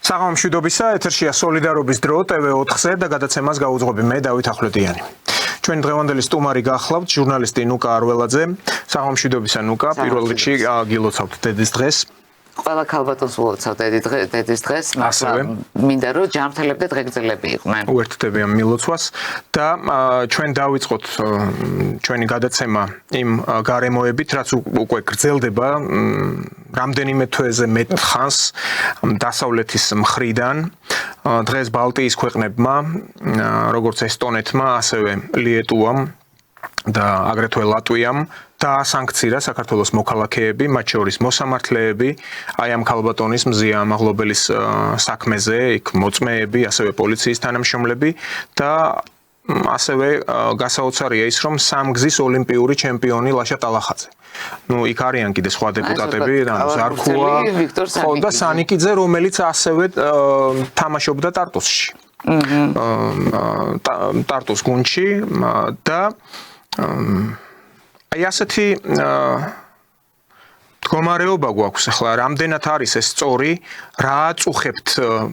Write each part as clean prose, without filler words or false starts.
საღამომშვიდობისა, ეთერშია სოლიდარობის დრო TV4-ზე და გადაცემას გაუძღვები მე დავით ახვლედიანი. Ჩვენ დღევანდელი სტუმარი გახლავთ ჟურნალისტი ნუკა არველაძე. საღამომშვიდობისა ნუკა, პირველ რიგში გილოცავთ დედის დღეს. ყველა ქალბატონს ვლოცავთ დედის დღეს, მაგრამ მინდა რომ ჯანმრთელები და დღეგრძელები იყვნენ. უერთდებიან მილოცვას და ჩვენ დავიწყოთ ჩვენი გადაცემა იმ გარემოებით, რაც უკვე გრძელდება რამდენიმე თვეზე მეტ ხანს დასავლეთის მხრიდან. დღეს ბალტიის ქვეყნებმა, როგორც ესტონეთმა, ასევე ლიეტუვამ და აგრეთვე ლატვიამ დაასანქცირა საქართველოს მოქალაქეები, მათ შორის მოსამართლეები, აი ამ ქალბატონის მზია ამაღლობელის საქმეზე, იქ მოწმეები, ასევე პოლიციის თანამშრომლები და ასევე გასაოცარია ის, რომ სამგზის ოლიმპიური ჩემპიონი ლაშა ტალახაძე. იქ არიან კიდე სხვა დეპუტატები, ზარქუა, და სანიკიძე, რომელიც ასევე თამაშობდა ტარტუსში. ტარტუს გუნდში და აი ასეთი მდგომარეობა გვაქვს ახლა, რამდენად არის ეს სწორი, რა აწუხებთ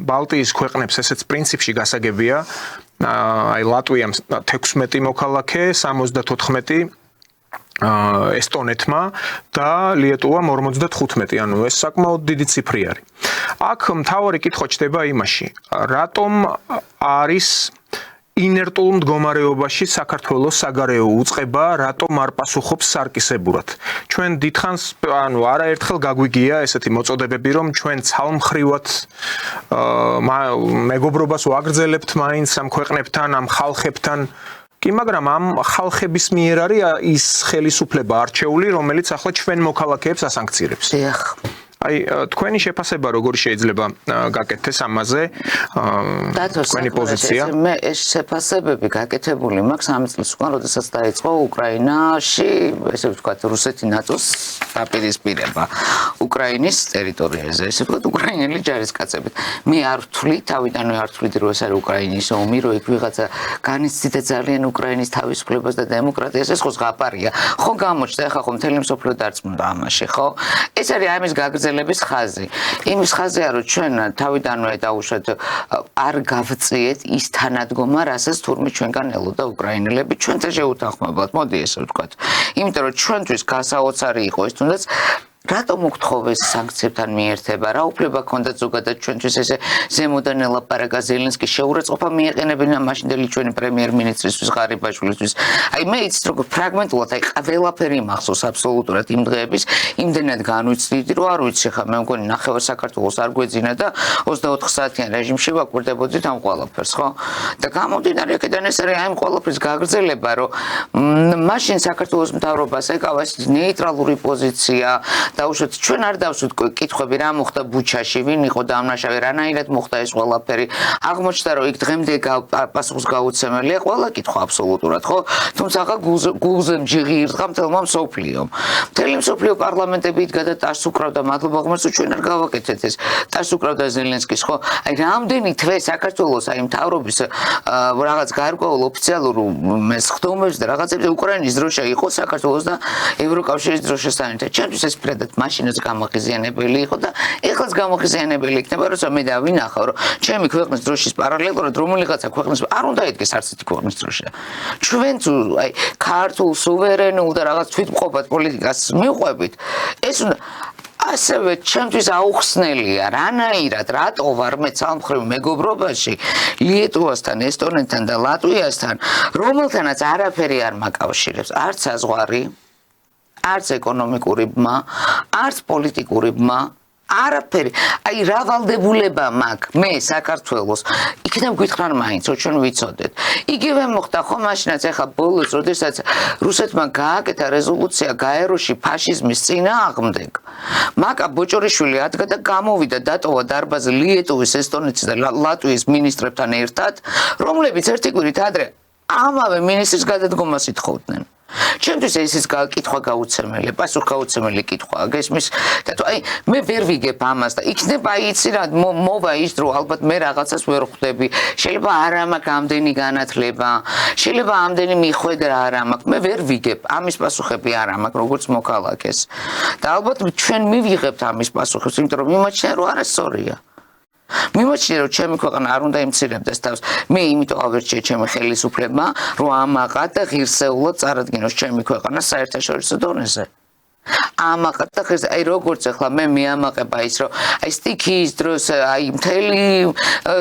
ბალტიის ქვეყნებს, ესეც პრინციპში გასაგებია. აი ლატვიამ 16 მოქალაქე, 74 ესტონეთმა და ლიეტუვამ 55, ანუ ეს საკმაოდ დიდი ციფრი არის. აქ მთავარი კითხვა ჩდება იმაში, რატომ არის ინერტულ მდგომარეობაში საქართველოს საგარეო უწყება, რატომ არ პასუხობს სარკისებურად. ჩვენ დიდხანს, ანუ არაერთხელ გაგვიგია ესეთი მოწოდებები, რომ ჩვენ ცალმხრივად მეგობრობას ვაგრძელებთ მაინც ამ ქვეყნებთან, ამ ხალხებთან. კი, მაგრამ ამ ხალხების მიერ არის ის ხელისუფლება არჩეული, რომელიც ახლა ჩვენ მოქალაქეებს ასანქცირებს. აი, თქვენი შეფასება როგორი შეიძლება გაკეთდეს ამაზე? თქვენი პოზიცია? მე ეს შეფასებები გაკეთებული მაქვს 3 წლის უკან, როდესაც დაიწყო უკრაინაში, ესე ვთქვათ, რუსეთი ნატოს დაპირისპირება უკრაინის ტერიტორიაზე, ესე ვთქვათ, უკრაინელი ჯარისკაცებით. მე არ ვთვლი, თავიდანვე არ ვთვლი, რომ ეს არის უკრაინის ომი, რომ იქ ვიღაცა განიცდიდა ძალიან უკრაინის თავისუფლებას და დემოკრატიას, ეს ხო ზღაპარია. ხო გამოჩნდა, ახლა ხო მთელი მსოფლიო დარწმუნდა ამაში, ხო? ეს არის ამის გაგრძელების ხაზი. იმის ხაზია, რომ ჩვენ თავიდანვე დაუშვათ არ გავწიეთ ის თანადგომა, რასაც თურმე ჩვენგან ელოდა უკრაინელები ჩვენთან შეუთანხმებლად. მოდი ესე ვთქვათ. იმიტომ რომ ჩვენთვის გასაოცარი იყო ის თუნდაც რატომ უგთხოვეს სანქციებთან მიერთება? რა უფლება ჰქონდათ ზოგადად ჩვენთვის ესე ზემოდან ელაპარაკა ზელენსკის შეურაცხყოფა მიეყენებინა მაშინდელი ჩვენი პრემიერ-მინისტრისთვის ღარიბაშვილისთვის. აი მე იცით როგორ ფრაგმენტულად აი ყველაფერი მახსოვს აბსოლუტურად იმ დღეების, იმდენად განვიცდიდი, რომ არ ვიცი ხა მე მგონი ნახევარ საქართველოს არ გვეძინა და 24 საათიან რეჟიმში ვაკვირდებოდით ამ ყველაფერს, ხო? და გამომდინარე აქედან ეს არის აი ამ ყველაფრის გაგრძელება, რომ მაშინ საქართველოს მთავრობას ეკავა ეს ნეიტრალური პოზიცია. დაუშვათ ჩვენ არ დავსვით კითხვები რა მოხდა ბუჩაში, ვინ იყო დამნაშავე, რანაირად მოხდა ეს ყველაფერი. აღმოჩნდა რომ იქ დღემდე პასუხისგაუცემელია ყველა კითხვა აბსოლუტურად, ხო? თუმცა ახლა გულზე მჯიღი ირტყა მთელმა მსოფლიომ. მთელი მსოფლიო პარლამენტები იდგა და ტარს უკრავდა, მადლობა ღმერთს, ჩვენ არ გავაკეთეთ ეს. ტარს უკრავდა ზელენსკის, ხო? აი რამდენი თვე საქართველოს აი მთავრობის რაღაც გარკვეულ ოფიციალურ სხდომებს და რაღაცებზე უკრაინის დროშა იყო საქართველოს და ევროკავშირის დროშასთან ერთად. ჩვენთვის ეს მაშინაც გამოხიზიანებელი იყო და ეხლაც გამოხიზიანებელი იქნება, როცა მე დავინახავ, რომ ჩემი ქვეყნის დროშის პარალელურად რომელიღაცა ქვეყნის არ უნდა იდგეს არც ერთი ქვეყნის დროშა. ჩვენ აი ქართულ სუვერენულ და რაღაც თვითმყოფად პოლიტიკას მივყვებით, ეს უნდა ასევე ჩემთვის აუხსნელია, რანაირად, რატო ვარ მე ცალმხრივ მეგობრობაში ლიეტუვასთან, ესტონეთთან და ლატვიასთან, რომელთანაც არაფერი არ მაკავშირებს, არც საზღვარი, არც ეკონომიკური ბმა, არც პოლიტიკური ბმა, არაფერი. აი რა ვალდებულება მაქვს მე საქართველოს, იქნებ გითხრან მაინც, რომ ჩვენ ვიცოდეთ. იგივე მოხდა ხო მაშინაც ახლა ბოლოს, როდესაც რუსეთმა გააკეთა რეზოლუცია გაეროში ფაშიზმის წინააღმდეგ. მაკა ბოჭორიშვილი ადგა და გამოვიდა დატოვა დარბაზი ლიეტუვის, ესტონეთის და ლატვიის მინისტრებთან ერთად, რომლებიც ერთი კვირით ადრე ამავე ministris გადადგომას ითხოვდნენ. Ჩემთვის ეს ის კითხვა გაუცემელი, პასუხგაუცემელი კითხვა. გესმის? და თუ აი მე ვერ ვიგებ ამას და იქნება იცი რა მოვა ის დრო ალბათ მე რაღაცას ვერ ხვდები. შეიძლება არ მაქვს ამდენი განათლება, შეიძლება ამდენი მიხვედრა არ მაქვს. მე ვერ ვიგებ ამის პასუხები არ მაქვს როგორც მოქალაქეს. და ალბათ ჩვენ მივიღებთ ამის პასუხებს, იმიტომ რომ მიმაჩნია რომ არასწორია. მიმოჩნია რომ ჩემი ქვეყანა არ უნდა იმცირებდეს თავს. მე იმიტომ ავერჩიე ჩემი ხელისუფლებმა, რომ ამაყად და ღირსეულად წარადგინოს ჩემი ქვეყანა საერთაშორისო დონეზე. ამაყად და ღირსეულად, აი როგორც ახლა მე მიამაყება ის რომ აი სტიქიის დროს აი მთელი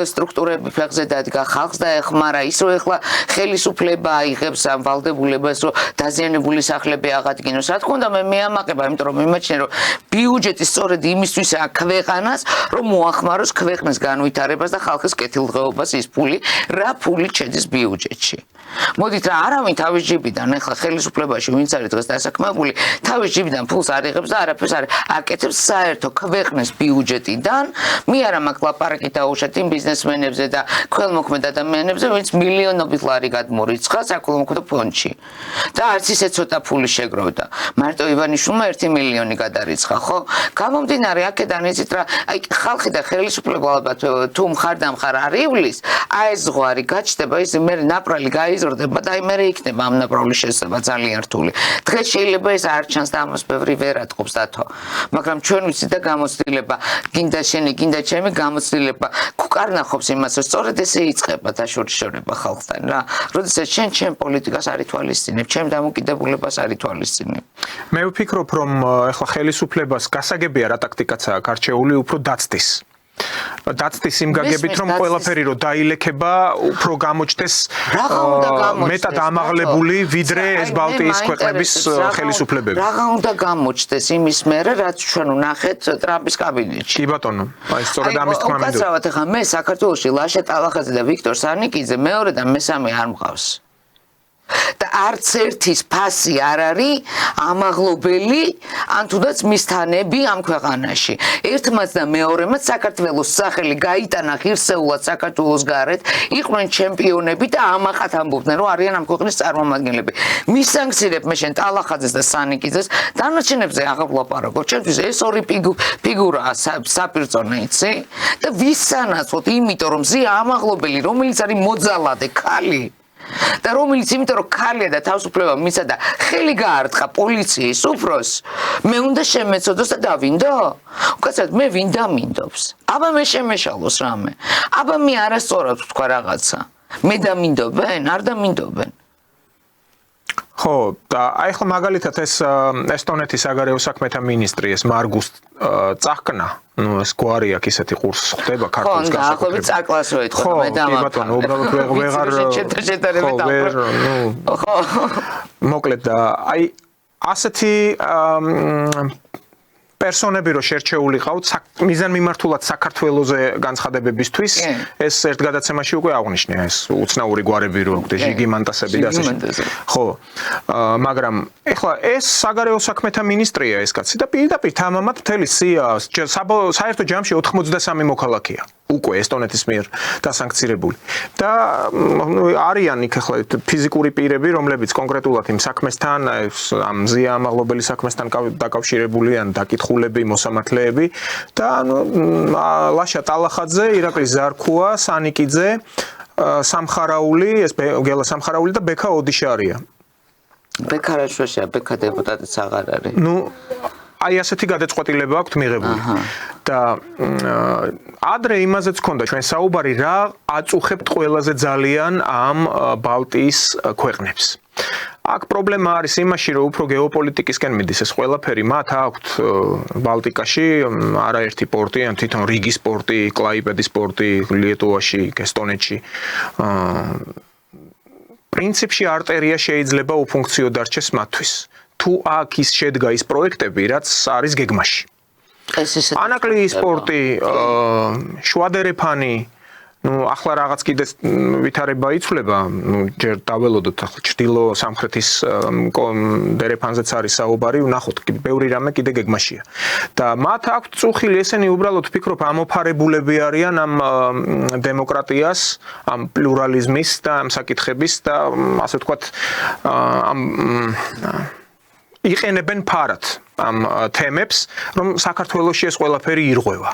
სტრუქტურები ფეხზე დადგა, ხალხს დაეხმარა, ის რომ ახლა ხელისუფლება აიღებს ამ ვალდებულებას რომ დაზიანებული სახლები აღადგინოს. რა თქმა უნდა მე მიამაყება, იმიტომ რომ მიმაჩნია რომ ბიუჯეტი სწორედ იმისთვის აქვს ქვეყანას, რომ მოახმაროს ქვეყნის განვითარებას და ხალხის კეთილდღეობას ის ფული, რა ფული შედის ბიუჯეტში. მოდით რა არავინ თავის ჯიბიდან ახლა ხელისუფლებაში ვინც არის დღეს დასაქმებული, თავის ჯიბიდან ფულს არ იღებს და არაფერს არ აკეთებს საერთო ქვეყნის ბიუჯეტიდან, მე არა მაქვს ლაპარაკი დაუშვათ იმ ბიზნესმენებზე და ქველმოქმედ ადამიანებზე, ვინც მილიონობით ლარი გადმორიცხა საქველმოქმედო ფონდში. და არც ისე ცოტა ფული შეგროვდა. მარტო ივანიშვილმა 1 მილიონი გადარიცხა, ხო? გამომდინარე აქედან იცით რა, აი ხალხი და ხელისუფლება ალბათ თუ მხარ-დამხარ არ ივლის, აი ეს ზღვარი გაჩნდება, ის მე ნაპრალი გაიზრდება და აი მე იქნება ამ ნაპრალის შესება ძალიან რთული. დღეს შეიძლება ეს არ ჩანს და ამას ბევრი ვერ ატყობს დათო. მაგრამ ჩვენ ვიცით და გამოცდილება, გინდა შენი, გინდა ჩემი გამოცდილება გვკარნახობს იმას, რომ სწორედ ესე იწყება დაშორიშორება ხალხთან რა. როდესაც ჩვენ პოლიტიკას არ ითვალისწინებ, ჩვენ დამოკიდებულებას არ ითვალისწინებ. მე ვფიქრობ, რომ ახლა ხელისუფლებას გასაგებია რა ტაქტიკაცაა გარჩეული უფრო დაცდის. დაცდის იმ გაგებით, რომ ყველაფერი რო დაილექება, უფრო გამოჩნდეს მეტად ამაღლებული, ვიდრე ეს ბალტიის ქვეყნების ხელისუფლებები. რაღა უნდა გამოჩნდეს იმის მერე, რაც ჩვენ ვნახეთ ტრამპის კაბინეტში. კი ბატონო, აი სწორედ ამის თქმა მინდოდა. უკაცრავად ახლა მე საქართველოში ლაშა ტალახაძე და ვიქტორ სარნიკიძე მეორე და მესამე არ მყავს. და არც ერთის ფასი არ არის ამაღლობელი ან თუნდაც მისთანები ამ ქვეყანაში. ერთმაც და მეორემაც საქართველოს სახელი გაიტანა ღირსეულად საქართველოს გარეთ, იყვნენ ჩემპიონები და ამაყად ამბობდნენ, რომ არიან ამ ქვეყნის წარმომადგენლები. მისანქცირებ მე შენ ტალახაძეს და სანიკიძეს, დანარჩენებზე აღარ ვლაპარაკობ. ჩემთვის ეს ორი ფიგურაა საპირწონე, იცი? და ვისანაცვლოდ, იმიტომ რომ ზია ამაღლობელი, რომელიც არის მოძალადე ქალი. და რომელიც იმიტომ რომ ქალია და თავისუფლება მისცა და ხელი გაარტყა პოლიციის უფროს, მე უნდა შემეცოდოს და დავინდო? უკაცრავად მე ვინ დამინდობს? აბა მე შემეშალოს რამე. აბა მე არასწორად ვთქვა რაღაცა. მე დამინდობენ? არ დამინდობენ. ხო, და აი ახლა მაგალითად ეს ესტონეთის საგარეო საქმეთა მინისტრი ეს მარგუს წახკნა, ну ეს გვარი აქ ისეთი ყურს ხდება ქართულს განსაკუთრებით. ხო, და წაკლას რო ეთქვა მე და კი ბატონო, უბრალოდ ვეღარ ხო. მოკლედ და აი ასეთი პერსონები რო შერჩეული ყავთ მიზანმიმართულად საქართველოზე განცხადებებისთვის, ეს ერთ გადაცემაში უკვე აღნიშნია ეს უცნაური გვარები რო გქონდეს ჟიგი მანტასები და ასე. ხო. მაგრამ ეხლა ეს საგარეო საქმეთა მინისტრია ეს კაცი და პირდაპირ თამამად მთელი სია საერთო ჯამში 93 მოქალაქეა. უკვე ესტონეთის მიერ დასანქცირებული. და არიან იქ ახლა ფიზიკური პირები, რომლებიც კონკრეტულად იმ საქმესთან, ამ ზია ამაღლობელი საქმესთან დაკავშირებული ან დაკითხულები, მოსამართლეები და ლაშა ტალახაძე, ირაკლი ზარქუა, სანიკიძე, სამხარაული, ეს გელა სამხარაული და ბექა ოდიშარია. ბექა რაშვაშია, ბექა დეპუტატიც აღარ არის. აი ასეთი გადაწყვეტილება აქვს მიღებული. და ადრე იმაზეც ქონდა ჩვენ საუბარი რა აწუხებთ ყველაზე ძალიან ამ ბალტიის ქვეყნებს. აქ პრობლემა არის იმაში, რომ უფრო გეოპოლიტიკისკენ მიდის ეს ყველაფერი, მათ აქვთ ბალტიკაში არაერთი პორტი, ან თვითონ რიგის პორტი, კლაიპედის პორტი, ლიეტუვაში, ესტონეთში. პრინციპში არტერია შეიძლება უფუნქციო დარჩეს მათთვის. თუ აქ ის შედგა ის პროექტები, რაც არის გეგმაში. ანაკლიის პორტი, შვადერეფანი, ახლა რაღაც კიდე ვითარება იცვლება, ჯერ დაველოდოთ ახლა ჩრდილო სამხრეთის დერეფანზეც არის საუბარი, ვნახოთ, ბევრი რამე კიდე გეგმაშია. და მათ აქვთ წუხილი, ესენი უბრალოდ ვფიქრობ ამოფარებულები არიან ამ დემოკრატიას, ამ პლურალიზმის და ამ საკითხების და ასე ვთქვათ ამ იყენებენ ფარად ამ თემებს, რომ საქართველოში ეს ყველაფერი ირღვევა.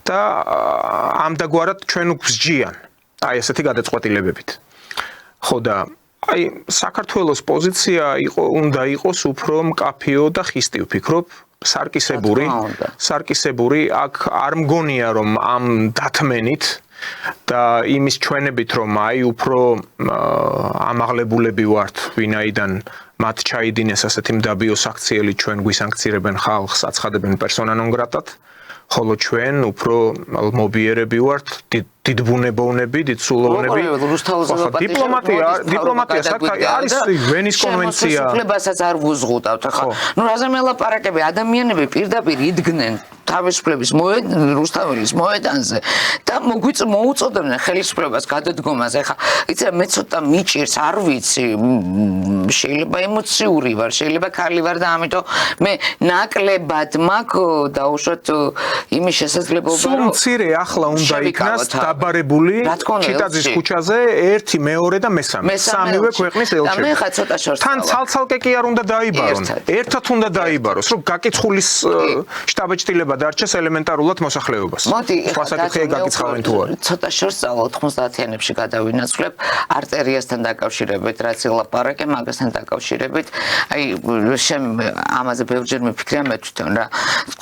და ამდაგვარად ჩვენ გვსჯიან აი ესეთი გადაწყვეტილებებით. ხო და აი საქართველოს პოზიცია უნდა იყოს უფრო მკაფიო და ხისტი ვფიქრობ სარკისებური აქ არ მგონია რომ ამ დათმენით და იმის ჩვენებით რომ აი უფრო ამაღლებულები ვართ ვინაიდან მათ ჩაიდინეს ასეთი მდაბიო საქციელი ჩვენ გვისანქცირებენ ხალხს აცხადებენ პერსონა ნონ გრატად ხოლო ჩვენ უფრო მობიერები ვართ დიდბუნებოვნები, დიდსულოვნები. დიპლომატია საკითხი არის ვენის კონვენცია. ხელისუფლებასაც არ ვუზღუდავთ ხა. ნუ რაზე მელაპარაკები ადამიანები პირდაპირ იდგნენ თავისუფლების რუსთაველის მოედანზე და მოუწოდებდნენ ხელისუფლებას გადადგომას. ეხა იცი მე ცოტა მიჭირს, არ ვიცი, შეიძლება ემოციური ვარ, შეიძლება ქალი ვარ და ამიტომ მე ნაკლებად მაქვს დაუშვათ იმის შესაძლებლობა სულ მცირე ახლა უნდა იქნას დაბარებული ჩიტაძის ქუჩაზე 1, 2 და 3. სამივე ქვეყნის ელჩები. და მე ხა ცოტა შორს. თან ცალ-ცალკე კი არ უნდა დაიბარონ. ერთად უნდა დაიბაროს, რომ გაკიცხulis შტაბ-ჭრილება დარჩეს ელემენტარულად მოსახლეობას. სხვა საკითხია გაკიცხავენ თუ არა. ცოტა შორს 90-იანებში გადავინაცვლებ არტერიასთან დაკავშირებით, რაც ელაპარაკე მაგასთან დაკავშირებით. აი ამაზე ბევრჯერ მიფიქრია მე თვითონ რა.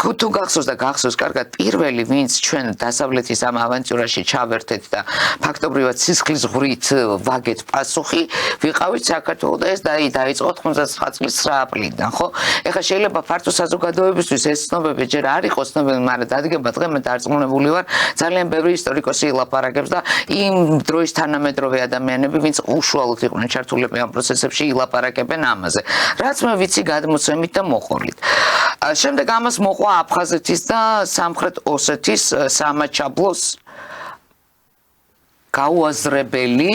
თუ გახსოვს და გახსოვს კარგად პირველი ვინც ჩვენ დასავლეთის ამ ავანტიურაში ჩავერთეთ და ფაქტობრივად სისხლის ღვრით ვაგეთ პასუხი ვიყავით საქართველოს და ეს დაიწყო 99 წლის 9 აპრილიდან ხო ეხლა შეიძლება ფართო საზოგადოებისთვის ეს ცნობები ჯერ არ იყოს ცნობილი მაგრამ დადგება დღე მე დარწმუნებული ვარ ძალიან ბევრი ისტორიკოსი ილაპარაკებს და იმ დროის თანამედროვე ადამიანები ვინც უშუალოდ იყვნენ ჩართულები ამ პროცესებში ილაპარაკებენ ამაზე რაც მე ვიცი გადმოცემით და მოყოლით შემდეგ ამას მოყვა აფხაზეთის და სამხრეთ ოსეთის სამაჩაბლოს გაუაზრებელი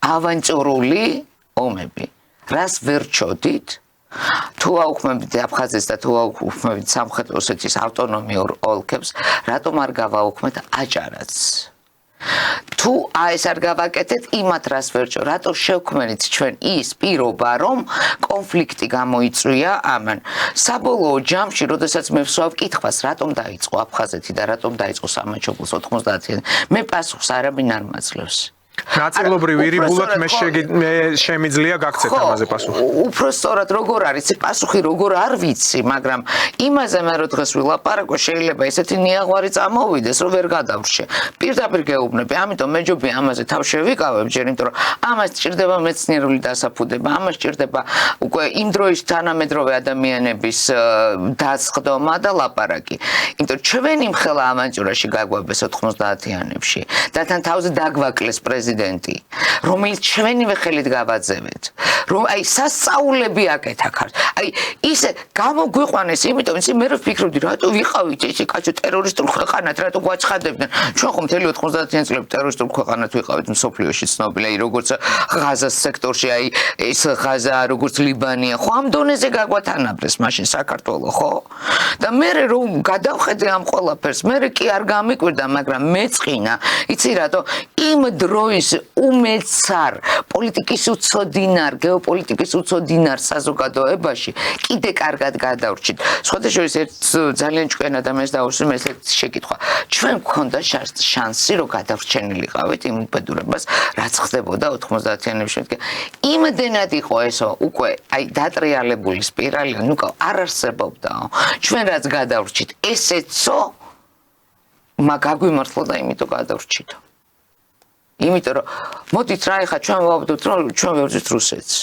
ავანტიურული ომები რას ვერ ჩოდით თუ აუქმებთ აფხაზეთს და თუ აუქმებთ სამხრეთ ოსეთის ავტონომიურ ოლქებს რატომ არ გავაუქმეთ აჭარას თუ ეს არ გავაკეთეთ იმათ რას ვერჩო რატო შევქმნით ჩვენ ის პირობა რომ კონფლიქტი გამოიწვია ამან საბოლოო ჯამში როდესაც მე ვსვავ კითხვას რატომ დაიწყო აფხაზეთი და რატომ დაიწყო სამაჩაბლოს 90-იან მე პასუხს არაბინ არ მაძლევს ნაწილობრივ ირიბულად მე შემიძლია გაგცეთ ამაზე პასუხი. უფრო სწორად როგორ არის პასუხი როგორ არ ვიცი, მაგრამ იმაზე მე რო დღეს ვილაპარაკო შეიძლება ესეთი ნიაღვარი წამოვიდეს, რომ ვერ გადავრჩე. პირდაპირ გეუბნები, ამიტომ მეჯობი ამაზე თავ შევიკავებ, ჯერ იმიტომ რომ ამას სჭირდება მეცნიერული დასაფუძება, ამას სჭირდება უკვე იმ დროის თანამედროვე ადამიანების დასხდომა და ლაპარაკი. იმიტომ ჩვენი მხელა ავანტიურაში გაგვაბეს 90-იანებში და თან თავზე დაგვაკლეს პრეზიდენტი, რომელიც ჩვენივე ხელით გავაძევეთ, რომ აი სასწაულები აკეთა ქართ. აი ისე გამოგვიყვანეს, იმიტომ ისე მე ვფიქრობდი, რატო ვიყავით ესე კაცო ტერორისტულ ქვეყანად, რატო გვაცხადებდნენ. ჩვენ ხომ მთელი 90-იან წლებში ტერორისტულ ქვეყანად ვიყავით მსოფლიოში ცნობილი, აი როგორც ღაზას სექტორში, აი ეს ღაზა, როგორც ლიბანია, ხო ამ დონეზე გაგვათანაბრეს მაშინ საქართველოს, ხო? და მე რომ გადავხედე ამ ყველაფერს, მე კი არ გამიკვირდა, მაგრამ მეწყინა, იცი რატო იმ დროის უმეცარ პოლიტიკის უცოდინარ, გეოპოლიტიკის უცოდინარ საზოგადოებაში კიდე კარგად გადავრჩით. სხვადასხვა ერთ ძალიან ჭკვიან ადამიანს დაუსვი ეს შეკითხვა. ჩვენ გვქონდა შანსი რომ გადავრჩენილიყავით იმ უბედურებას, რაც ხდებოდა 90-იანებში. იმდენად იყო ესო უკვე აი დატრიალებული სპირალი, ნუ არ არსებობდაო. ჩვენ რაც გადავრჩით, ესეცო გაგვიმართლა და იმიტომ გადავრჩითო. იმიტომ რომ მოდით რა ეხა ჩვენ ვავდოთ რომ ჩვენ ვერძით რუსეთს.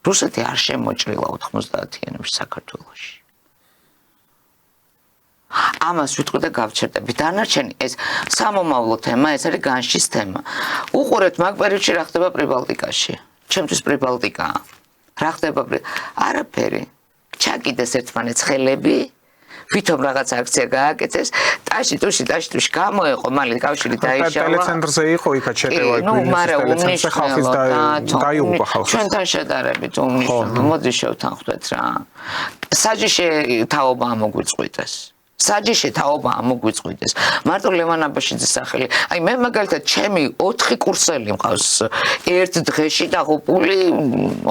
რუსეთი არ შემოჭრილა 90-იანებში საქართველოში. ამას ვიტყვი და გავჩერდები. დანარჩენი ეს სამომავლო თემა, ეს არის განშის თემა. უყურეთ მაგ პერიოდში რა ხდება პრიბალტიკაში. ჩემთვის პრიბალტიკაა. რა ხდება არაფერი. ჩაკიდეს ერთმანეთს ხელები ვითომ რაღაც აქცია გააკეთეს, ტაში გამოეყო, მალე კავშირი დაიშალა. ტელეცენტრზე იყო იქა ჩეტევა ტელეცენტრზე ხალხის დაიუღვა ხალხს. ჩვენთან შედარებით უმნიშვნელო. მოდი შევთანხმდეთ რა. საჯიში თაობა ამოგვიწყვიტეს. საჯიში თაობა ამოგვიწყვიტეს. მარტო ლევან აბაშიძის სახელი. აი მე მაგალითად ჩემი 4 კურსელი მყავს ერთ დღეში დაღუპული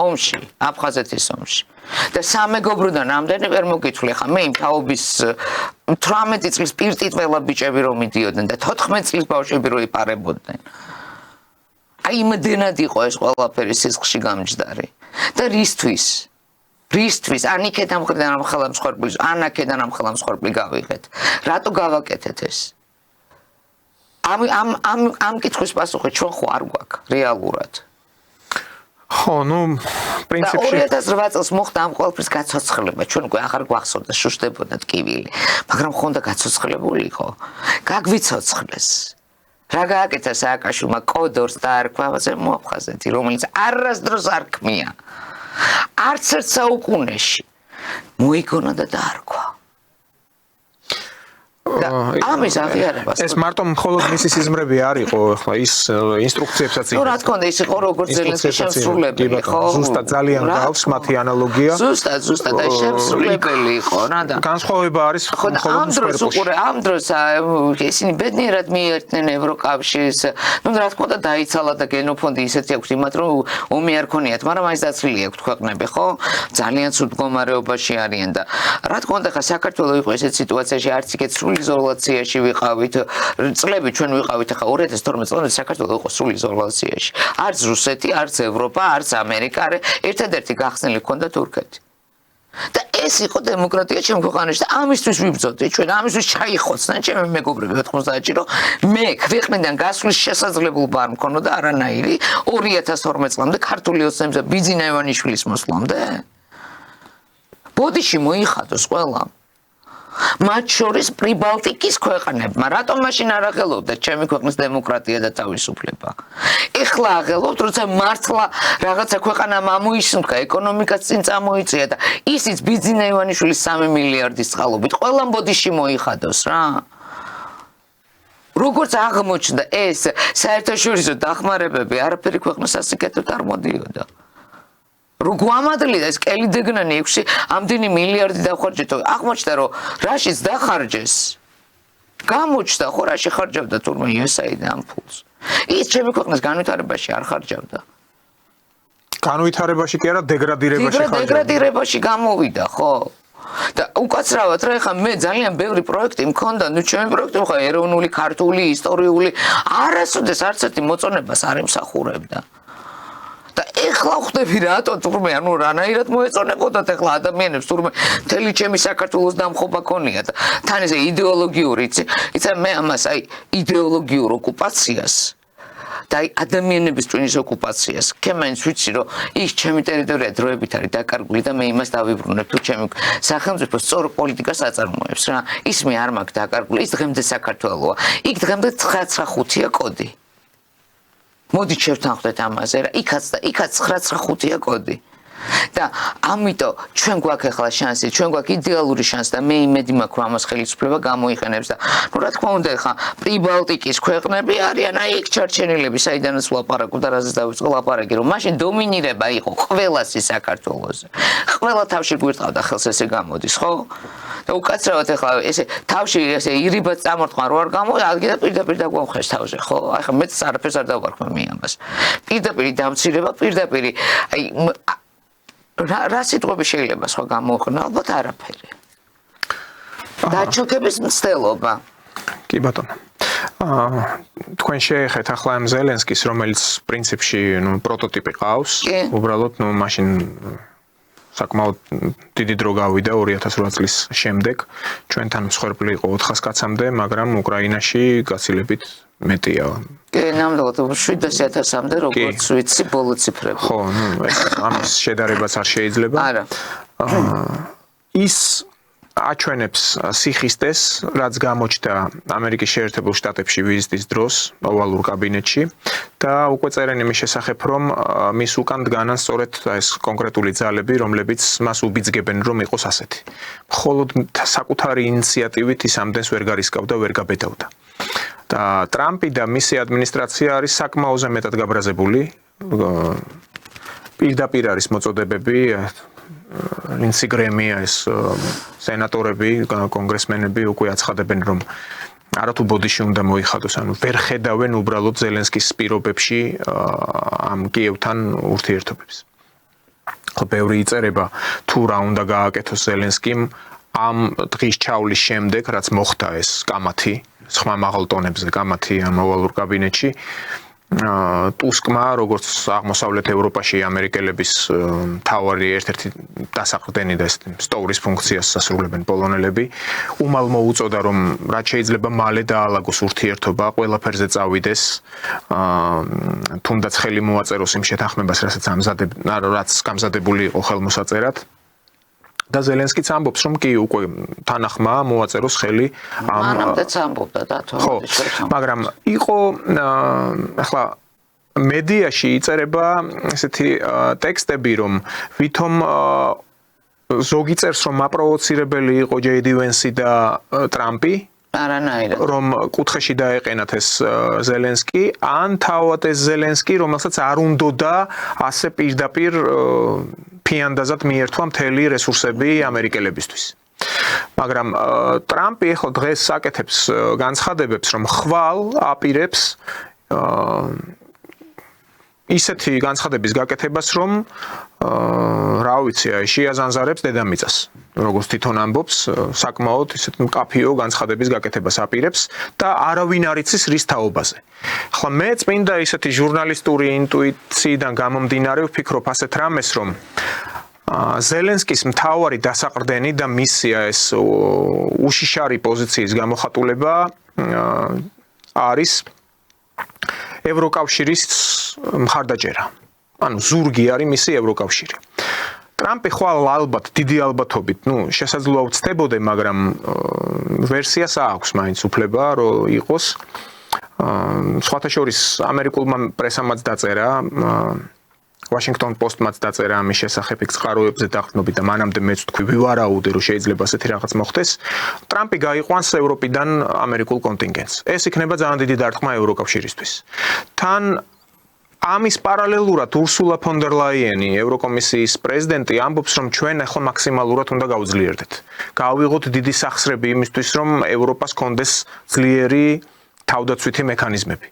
ომში, აფხაზეთის ომში. და სამეგობროდან ამდენი ვერ მოგითვლი ხა მე იმ თაობის 18 წლის პირტიტველა ბიჭები რომ მიდიოდნენ და 14 წლის ბავშვები რომ იპარებოდნენ. აი იმდენად იყო ეს ყველაფერი სისხლში გამჯდარი და რისთვის ან იქიდან მხრიდან ამ ხელმსხვერპლის ან აქედან ამ ხელმსხვერპლი გავიღეთ რატო გავაკეთეთ ეს ამ კითხვის პასუხი ჩვენ ხო არ გვაქვს რეალურად ხო, პრინციპში 2008 წელს მოხდა ამ ყველაფრის გაცოცხლება. ჩვენ უკვე აღარ გვახსოვდა შუშდებოდა ტკივილი, მაგრამ ხონდა გაცოცხლებული იყო. გაგვიცოცხლეს. რა გააკეთა სააკაშვილმა კოდორს დაარქვა ასე მოაფხაზეთი, რომელიც არასდროს არ ქმნია. არც ერთ საუკუნეში მოიგონა და დაარქვა. ამის აღიარებას ეს მარტო მხოლოდ მისი სიზმრები არ იყო ახლა ის ინსტრუქციებსაც იყო. რა თქმა უნდა ის იყო როგორც ზელენსკის შემსრულებელი ხო? ზუსტად ძალიან გავს მათი ანალოგია. ზუსტად და შემსრულებელი იყო რა და განსხვავება არის მხოლოდ მსხვერპლში. ამ დროს ისინი ბედნიერად მიერთნენ ევროკავშირს. რა თქმა უნდა დაიცალა და გენოფონდი ისეთი აქვს იმათ რომ ომი არ ქონიათ, მაგრამ მაინც დაცლილი აქვს ქვეყნები ხო? ძალიან ცუდ მდგომარეობაში არიან და რა თქმა უნდა ხა საქართველოს იყო ესეთ სიტუაციაში არც იქეთ იზოლაციაში ვიყავით წლები ჩვენ ვიყავით ახლა 2012 წელს საქართველოს იყო სრულ იზოლაციაში არც რუსეთი არც ევროპა არც ამერიკა ერთადერთი გახსნილი ჰქონდა თურქეთი და ეს იყო დემოკრატია ჩემ ქვეყანაში და ამისთვის ვიბრძოდით ჩვენ ამისთვის ჩაიხოცნენ ჩემი მეგობრები 90-ში რომ მე ქვეყნიდან გასვლის შესაძლებლობა არ მქონოდა არანაირი 2012 წლამდე ქართული ოცნებისა ბიძინა ივანიშვილის მოსვლამდე ბოდიში მოიხადოს ყველამ მათ შორის პრიბალტიკის ქვეყნებმა რატომ მაშინ არ აღელვებდათ ჩემი ქვეყნის დემოკრატია და თავისუფლება ეხლა აღელვებთ როცა მართლა რაღაცა ქვეყანამ ამოისუნთქა ეკონომიკაც წინ წამოიწია და ისიც ბიძინა ივანიშვილის 3 მილიარდის წყალობით ყველამ ბოდიში მოიხადოს რა როგორც აღმოჩნდა ეს საერთაშორისო დახმარებები არაფერი ქვეყნის სასიკეთოდ არ მოდიოდა გვამადლია ეს კელიდეგნანი 6 ამდენი მილიარდი დახარჯეთ აღმოჩნდა რომ რაშიც დახარჯეს გამოჩნდა ხო რაში ხარჯავდა თურმე USAID ამ ფულს ის ჩემი ქვეყნის განვითარებაში არ ხარჯავდა განვითარებაში კი არა დეგრადირებაში ხარჯავდა დეგრადირებაში გამოვიდა ხო და უკაცრავად რა ხა მე ძალიან ბევრი პროექტი მქონდა ჩემი პროექტი ხა ეროვნული ქართული ისტორიული არასოდეს არც ერთი მოწონებას არ ემსახურებდა და ეხლა ხვდები რატო თურმე ანუ რანაირად მოეწონებოდათ ეხლა ადამიანებს თურმე მთელი ჩემი საქართველოს დამხობა ქონია და თან ესე იდეოლოგიური იცი მე ამას აი იდეოლოგიურ ოკუპაციას და ადამიანების ტვინის ოკუპაციას კემენს ვიცი რომ ის ჩემი ტერიტორია დროებით არის დაკარგული და მე იმას დავიბრუნებ თუ ჩემი სახელმწიფო სწორ პოლიტიკას აწარმოებს რა ის მე არ მაქვს დაკარგული ის დღემდე საქართველოა იქ დღემდე 995-ია კოდი მოდი შევთანხმდეთ ამაზე რა იქაც 995-ია კოდი და ამიტომ ჩვენ გვაქვს ახლა შანსი ჩვენ გვაქვს იდეალური შანსი და მე იმედი მაქვს ამას ხელისუფლება გამოიყენებს და რა თქმა უნდა ახლა პრიბალტიკის ქვეყნები არიან აი იქ ჩარჩენილები საიდანაც ვლაპარაკობ და რაზეც დავიწყო ლაპარაკი რომ მაშინ დომინირება იყო ყველასი საქართველოზე ყველა თავში გვირტყავდა ხელს ესე გამოდის ხო და უკაცრავად ახლა ესე თავში ესე ირიბად წამორტყმა რო არ გამო ადგილ პირდაპირ დაგვამხეს თავზე ხო ახლა მეც არაფერს არ დავარქმევ მე ამას პირდაპირ დამცირება პირდაპირ აი რა სიტყვები შეიძლება სხვა გამოუხსნა ალბათ არაფერი დაჩოქების მცდელობა კი ბატონო თქვენ შეეხეთ ახლა ამ ზელენსკის რომელიც პრინციპში პროტოტიპი ყავს უბრალოდ მაშინ საკმაოდ დიდი დრო გავიდა 2008 წლის შემდეგ ჩვენთან მსხვერპლი იყო 400 კაცამდე მაგრამ უკრაინაში გაცილებით მეტია კი ნამდვილად 700.000-მდე როგორც ვიცი ბოლო ციფრები ხო ამის შედარებაც არ შეიძლება არა ის აჩვენებს სიხისტეს რაც გამოჩნდა ამერიკის შეერთებულ შტატებში ვიზიტის დროს ოვალურ კაბინეტში და უკვე წერენ იმის შესახებ რომ მის უკან დგანან სწორედ ეს კონკრეტული ძალები რომლებიც მას უბიძგებენ რომ იყოს ასეთი მხოლოდ საკუთარი ინიციატივით ის ამდენს ვერ გარისკავდა ვერ გაბედავდა და ტრამპი და მისი ადმინისტრაცია არის საკმაოზე მეტად გაბრაზებული პირდაპირ არის მოწოდებები ლინსი გრემი ეს სენატორები კონგრესმენები უკვე აცხადებენ რომ არათუ ბოდიში უნდა მოიხადოს ანუ ვერ ხედავენ უბრალოდ ზელენსკის პირობებში ამ კიევთან ურთიერთობებს ხო ბევრი იწერება თუ რა უნდა გააკეთოს ზელენსკიმ ამ დღის ჩავლის შემდეგ რაც მოხდა ეს კამათი სხვა მაღალ ტონებზე კამათი ამ ოვალურ კაბინეტში ტუსკმა, როგორც აღმოსავლეთ ევროპაში ამერიკელების მთავარი ერთ-ერთი დასაყრდენი და სტოვრის ფუნქციას ასრულებენ პოლონელები, უმალ მოუწოდა, რომ რაც შეიძლება მალე დაალაგოს ურთიერთობა, ყველაფერზე წავიდეს, თუნდაც ხელი მოაწეროს იმ შეთანხმებას, რაც გამზადებული იყო ხელმოსაწერად. და ზელენსკიც ამბობს, რომ კი უკვე თანახმა მოაწეროს ხელი მანამდეც ამბობდა და მაგრამ იყო ახლა მედიაში იწერება ესეთი ტექსტები, რომ ვითომ ზოგი წერს, რომ აპროვოცირებელი იყო JD Vance და ტრამპი, არანაირად რომ კუთხეში დაეყენათ ეს ზელენსკი, ან თავად ეს ზელენსკი, რომელსაც არ უნდოდა ასე პირდაპირ ფიანდაზად მიერთვა მთელი რესურსები ამერიკელებისთვის. მაგრამ ტრამპი ახლა დღეს საკეთებს განცხადებებს, რომ ხვალ აპირებს ისეთი განცხადების გაკეთებას, რომ რა ვიცი, შეაზანზარებს დედამიწას. როგორც თვითონ ამბობს, საკმაოდ ისეთ მკაფიო განცხადების გაკეთებას აპირებს და არავინ არ იცის რის თაობაზე. ახლა მე წმინდა ისეთი ჟურნალისტური ინტუიციიდან გამომდინარე ვფიქრობ ასეთ რამეს, რომ ზელენსკის მთავარი დასაყრდენი და მისია ეს უშიშარი პოზიციის გამოხატულება არის ევროკავშირის მხარდაჭერა. ანუ ზურგი არის მისი ევროკავშირი. ტრამპი ხვალ ალბათ, დიდი ალბათობით, შესაძლოა ვცდებოდე, მაგრამ ვერსიას აქვს მაინც უფლება, რომ იყოს. სხვათა შორის ამერიკულმა პრესამაც დაწერა, Washington Post-მაც დაწერა ამის შესახებ წყაროებზე დაყრდნობით და მანამდე მეც თქვი ვივარაუდე, რომ შეიძლება ასეთი რაღაც მოხდეს. ტრამპი გაიყვანს ევროპიდან ამერიკულ კონტინგენტს. ეს იქნება ძალიან დიდი დარტყმა ევროკავშირისთვის. თან ამის პარალელურად ურსულა ფონ დერ ლაიენი, ევროკომისიის პრეზიდენტი, ამბობს, რომ ჩვენ ახლა მაქსიმალურად უნდა გავძლიერდეთ. გავიღოთ დიდი სახსრები იმისთვის, რომ ევროპას კონდეს ძლიერი თავდაცვითი მექანიზმები.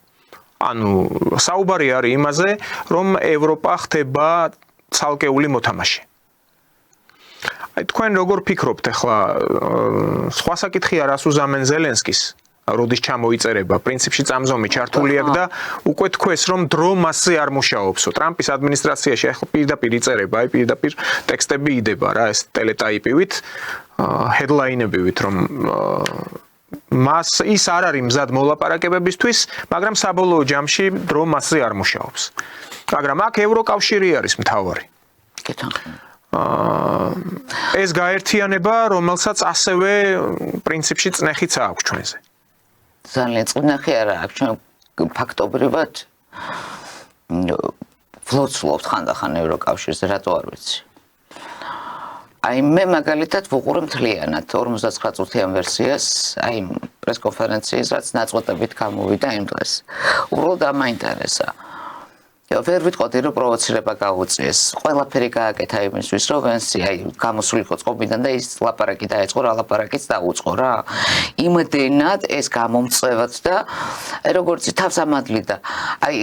ანუ საუბარი არის იმაზე, რომ ევროპა ხდება ცალკეული მოთამაშე. აი თქვენ როგორ ფიქრობთ ახლა სხვა საკითხია რას უზამენ ზელენსკის, როდის ჩამოიწერება, პრინციპში წამზომი ჩართული აქვს და უკვე თქვეს, რომ დრო მასზე არ მუშაობსო. ტრამპის ადმინისტრაციაში ახლა პირდაპირ იწერება, აი პირდაპირ ტექსტები იდება რა, ეს ტელეტაიპივით, ჰედლაინებივით, რომ მას ის არ არის მზად მოლაპარაკებებისთვის, მაგრამ საბოლოო ჯამში დრო მასზე არ მუშაობს. მაგრამ აქ ევროკავშირი არის მთავარი. ეს გაერთიანება, რომელსაც ასევე პრინციპში წნეხიც აქვს ჩვენზე. ძალიან წნეხი არა აქვს, ჩვენ ფაქტობრივად ვლოცულობთ ხანდახან ევროკავშირზე, რატო არ ვიცი. აი მე მაგალითად ვუყურე მთლიანად 59 წუთიან ვერსიას, აი პრესკონფერენციის, რაც ნაწყვეტებით გამოვიდა იმ დღეს. უბრალოდ ამაინტერესა. ვერ ვიტყოდი, რომ პროვოცირება გაუწიეს. ყველაფერი გააკეთა იმისთვის, რომ ვენსი აი გამოსულიყო წყობიდან და ის ლაპარაკი დაეწყო, რა ლაპარაკიც დაუწყო რა. იმდენად ეს გამომწევად და როგორც თავს ამადლი და აი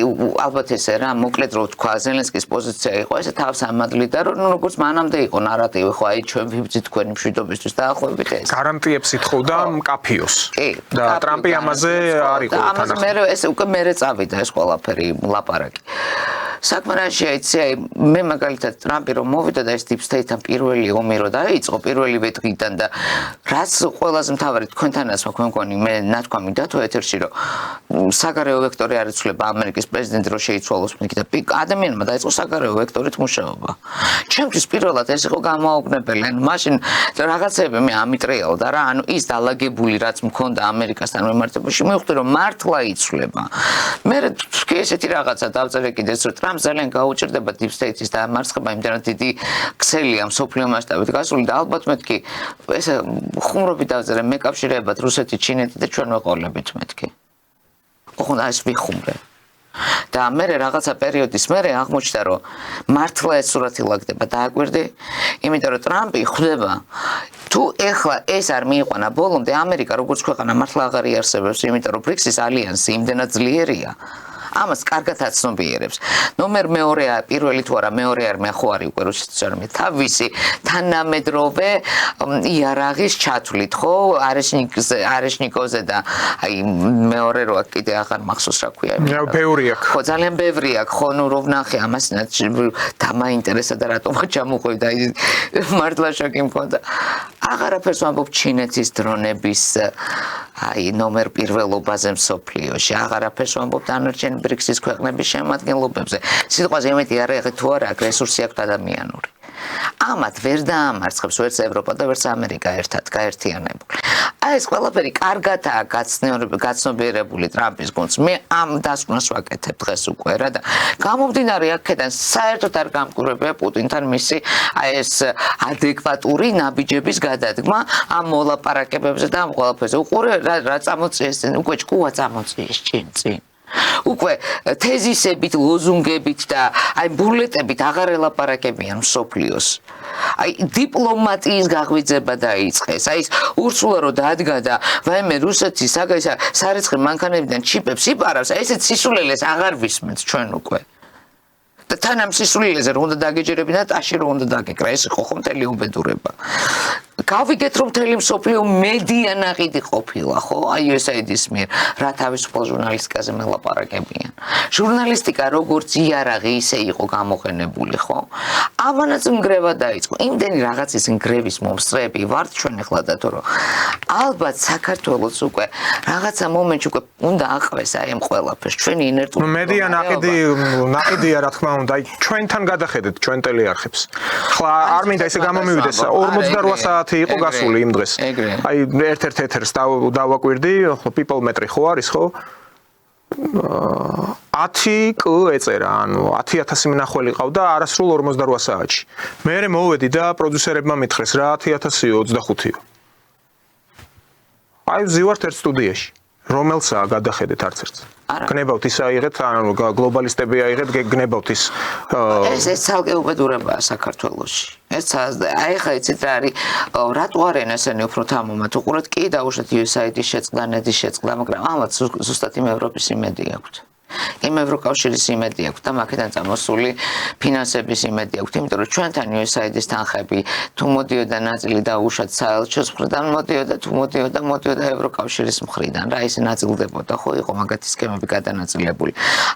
ალბათ ესე რა, მოკლედ რო თქვა, ზელენსკის პოზიცია იყო ესე თავს ამადლი და რომ როგორც მანამდე იყო ნარატივი, ხო აი ჩვენ ვიბძით თქვენი მშვიდობისთვის დაახლოებით ეს. გარანტიებს ითხოვდა მკაფიოს. და ტრამპი ამაზე არ იყო თანახმად. ამაზე მე ეს უკვე მერე წავიდა ეს ყველაფერი ლაპარაკი. საქმე რა შეიძლება მე მაგალითად ტრამპი რომ მოვიდა და ეს deep state-თან პირველი ომი რო დაიწყო პირველივე დღიდან და რაც ყველაზე მთავარი თქვენთანაც მაქვს მგონი მე ნათქვამი დათო ეთერში რომ საგარეო ვექტორი არ იცვლება ამერიკის პრეზიდენტი რო შეიცვალოს მეკი და ადამიანმა დაიწყო საგარეო ვექტორით მუშაობა. ჩემთვის პირველად ეს იყო გამოაუგნებელი, ანუ მაშინ რაღაცები მე ამიტრიალ და რა, ანუ ის დალაგებული რაც მქონდა ამერიკასთან მიმართებაში მივხვდი რომ მართლა იცვლება. მე კი ესეთი რაღაცა დავწერე კიდეც რომ ტრამპს ძალიან გაუჭირდება deep state-ის დამარცხება, იმდენად დიდი ქსელია მსოფლიო მასშტაბით გასული და ალბათ მეთქი ეს ხუმრობით დავწერე მეკავშირეებად რუსეთი, ჩინეთი და ჩვენ ვეყოლებით მეთქი. ოღონდ ეს ვიხუმრე. და მე რაღაცა პერიოდის მერე აღმოჩნდა რომ მართლა ეს სურათი ლაგდება დააკვირდი, იმიტომ რომ ტრამპი ხვდება თუ ეხლა ეს არ მიიყვანა ბოლომდე ამერიკა როგორც ქვეყანა მართლა აღარ იარსებებს, იმიტომ რომ ბრიქსის ალიანსი იმდენად ძლიერია. ამას კარგად აცნობიერებს. ნომერ მეორე პირველი თუ არა მეორე არ მე ხო არის უკვე რუსეთის არმია თავისი თანამედროვე იარაღის ჩათვლით ხო არეშნიკოზე და აი მეორე როა კიდე აღარ მახსოვს რა ქვია ბევრი აქვს ხო ძალიან ბევრი აქვს ხო ნუ რო ვნახე ამას დამაინტერესა და რატომ ჩამოყვევდა მართლა შოკი მქონდა აღარაფერს ვამბობ ჩინეთის დრონების აი ნომერ პირველობაზე მსოფლიოში აღარაფერს ვამბობ დანარჩენი ბრიქსის ქვეყნების შემადგენლობებზე სიტყვაზე იმედი არ ეხეთ თუ არა რესურსი აქვს ადამიანური ამათ ვერ დაამარცხებს ვერც ევროპა და ვერც ამერიკა ერთად გაერთიანებული აი ეს ყველაფერი კარგადაა გაცნობიერებული ტრამპის გუნდს მე ამ დასკვნას ვაკეთებ დღეს უკვე რა და გამომდინარე აქედან საერთოდ არ გამკვირვებია პუტინთან მისი აი ეს ადეკვატური ნაბიჯების გადადგმა ამ მოლაპარაკებებზე და ამ ყველაფერზე უყურე რა წამოწიეს უკვე ჭკუა წამოწიეს წინ უკვე თეზისებით, ლოზუნგებით და აი ბულეტებით აღარ ელაპარაკებიან მსოფლიოს. აი დიპლომატიის გაღვიძება დაიწყეს. აი ურსულა რო დადგა და ვაიმე რუსეთი სარიცხი მანქანებიდან ჩიპებს იპარავს, აი ესეც სისულელეს აღარ ვისმენთ ჩვენ უკვე. და თან ამ სისულელეზე რო უნდა დაგეჯერებინა და ტაში რო უნდა დაგეკრა, ეს იყო ხო მთელი უბედურება. გავიგეთ რომ მთელი მსოფლიო მედია ნაყიდი ყოფილა ხო აი USAID-ის მიერ რა თავისუფალ ჟურნალისტიკაზე მელაპარაკებიან ჟურნალისტიკა როგორც იარაღი ისე იყო გამოყენებული ხო ამანაც ნგრევა დაიწყო იმდენი რაღაცის ნგრევის მომსწრეები ვართ ჩვენ ახლა და თუ რომ ალბათ საქართველოს უკვე რაღაცა მომენტში უკვე უნდა აყვეს აი ამ ყველაფერს ჩვენი ინერტული მედია ნაყიდია რა თქმა უნდა აი ჩვენთან გადახედეთ ჩვენ ტელეარხებს ხლა არ მინდა ესე გამომივიდეს 48 საათი იყო გასული იმ დღეს. აი ერთ-ერთ ეთერს დავაკვირდი, people metri ხო არის ხო? 10 კ ეწერა, ანუ 10000 მნახველი ყავდა არასრულ 48 საათში. მე მოვედი და პროდიუსერებმა მითხრეს რა 10000-ო 25-ო. აი ვზივართ ერთ სტუდიაში. რომელსაა გადახედეთ არც ერთს. გნებავთ ის აიღეთ, ანუ გლობალისტები აიღეთ, გნებავთ ის ეს ცალკე უბედურებაა საქართველოში. ეს აი ხა იცით რა არის, რატო არიან ესენი უფრო თამომად უყურეთ კი დაუშვათ USAID-ის შეწყდა, NED-ის შეწყდა, მაგრამ ამათ ზუსტად იმ ევროპის იმედი აქვთ. იმ ევროკავშირის იმედი აქვთ და მაქედან წამოსული ფინანსების იმედი აქვთ, იმიტომ რომ ჩვენთან USAID-ის თანხები თუ მოდიოდა ნაწილი დაუშვათ საელჩოს მხრიდან მოდიოდა, თუ მოდიოდა ევროკავშირის მხრიდან, რა ისე ნაწილდებოდა, ხო იყო მაგათი სქემები გადანაწილებული.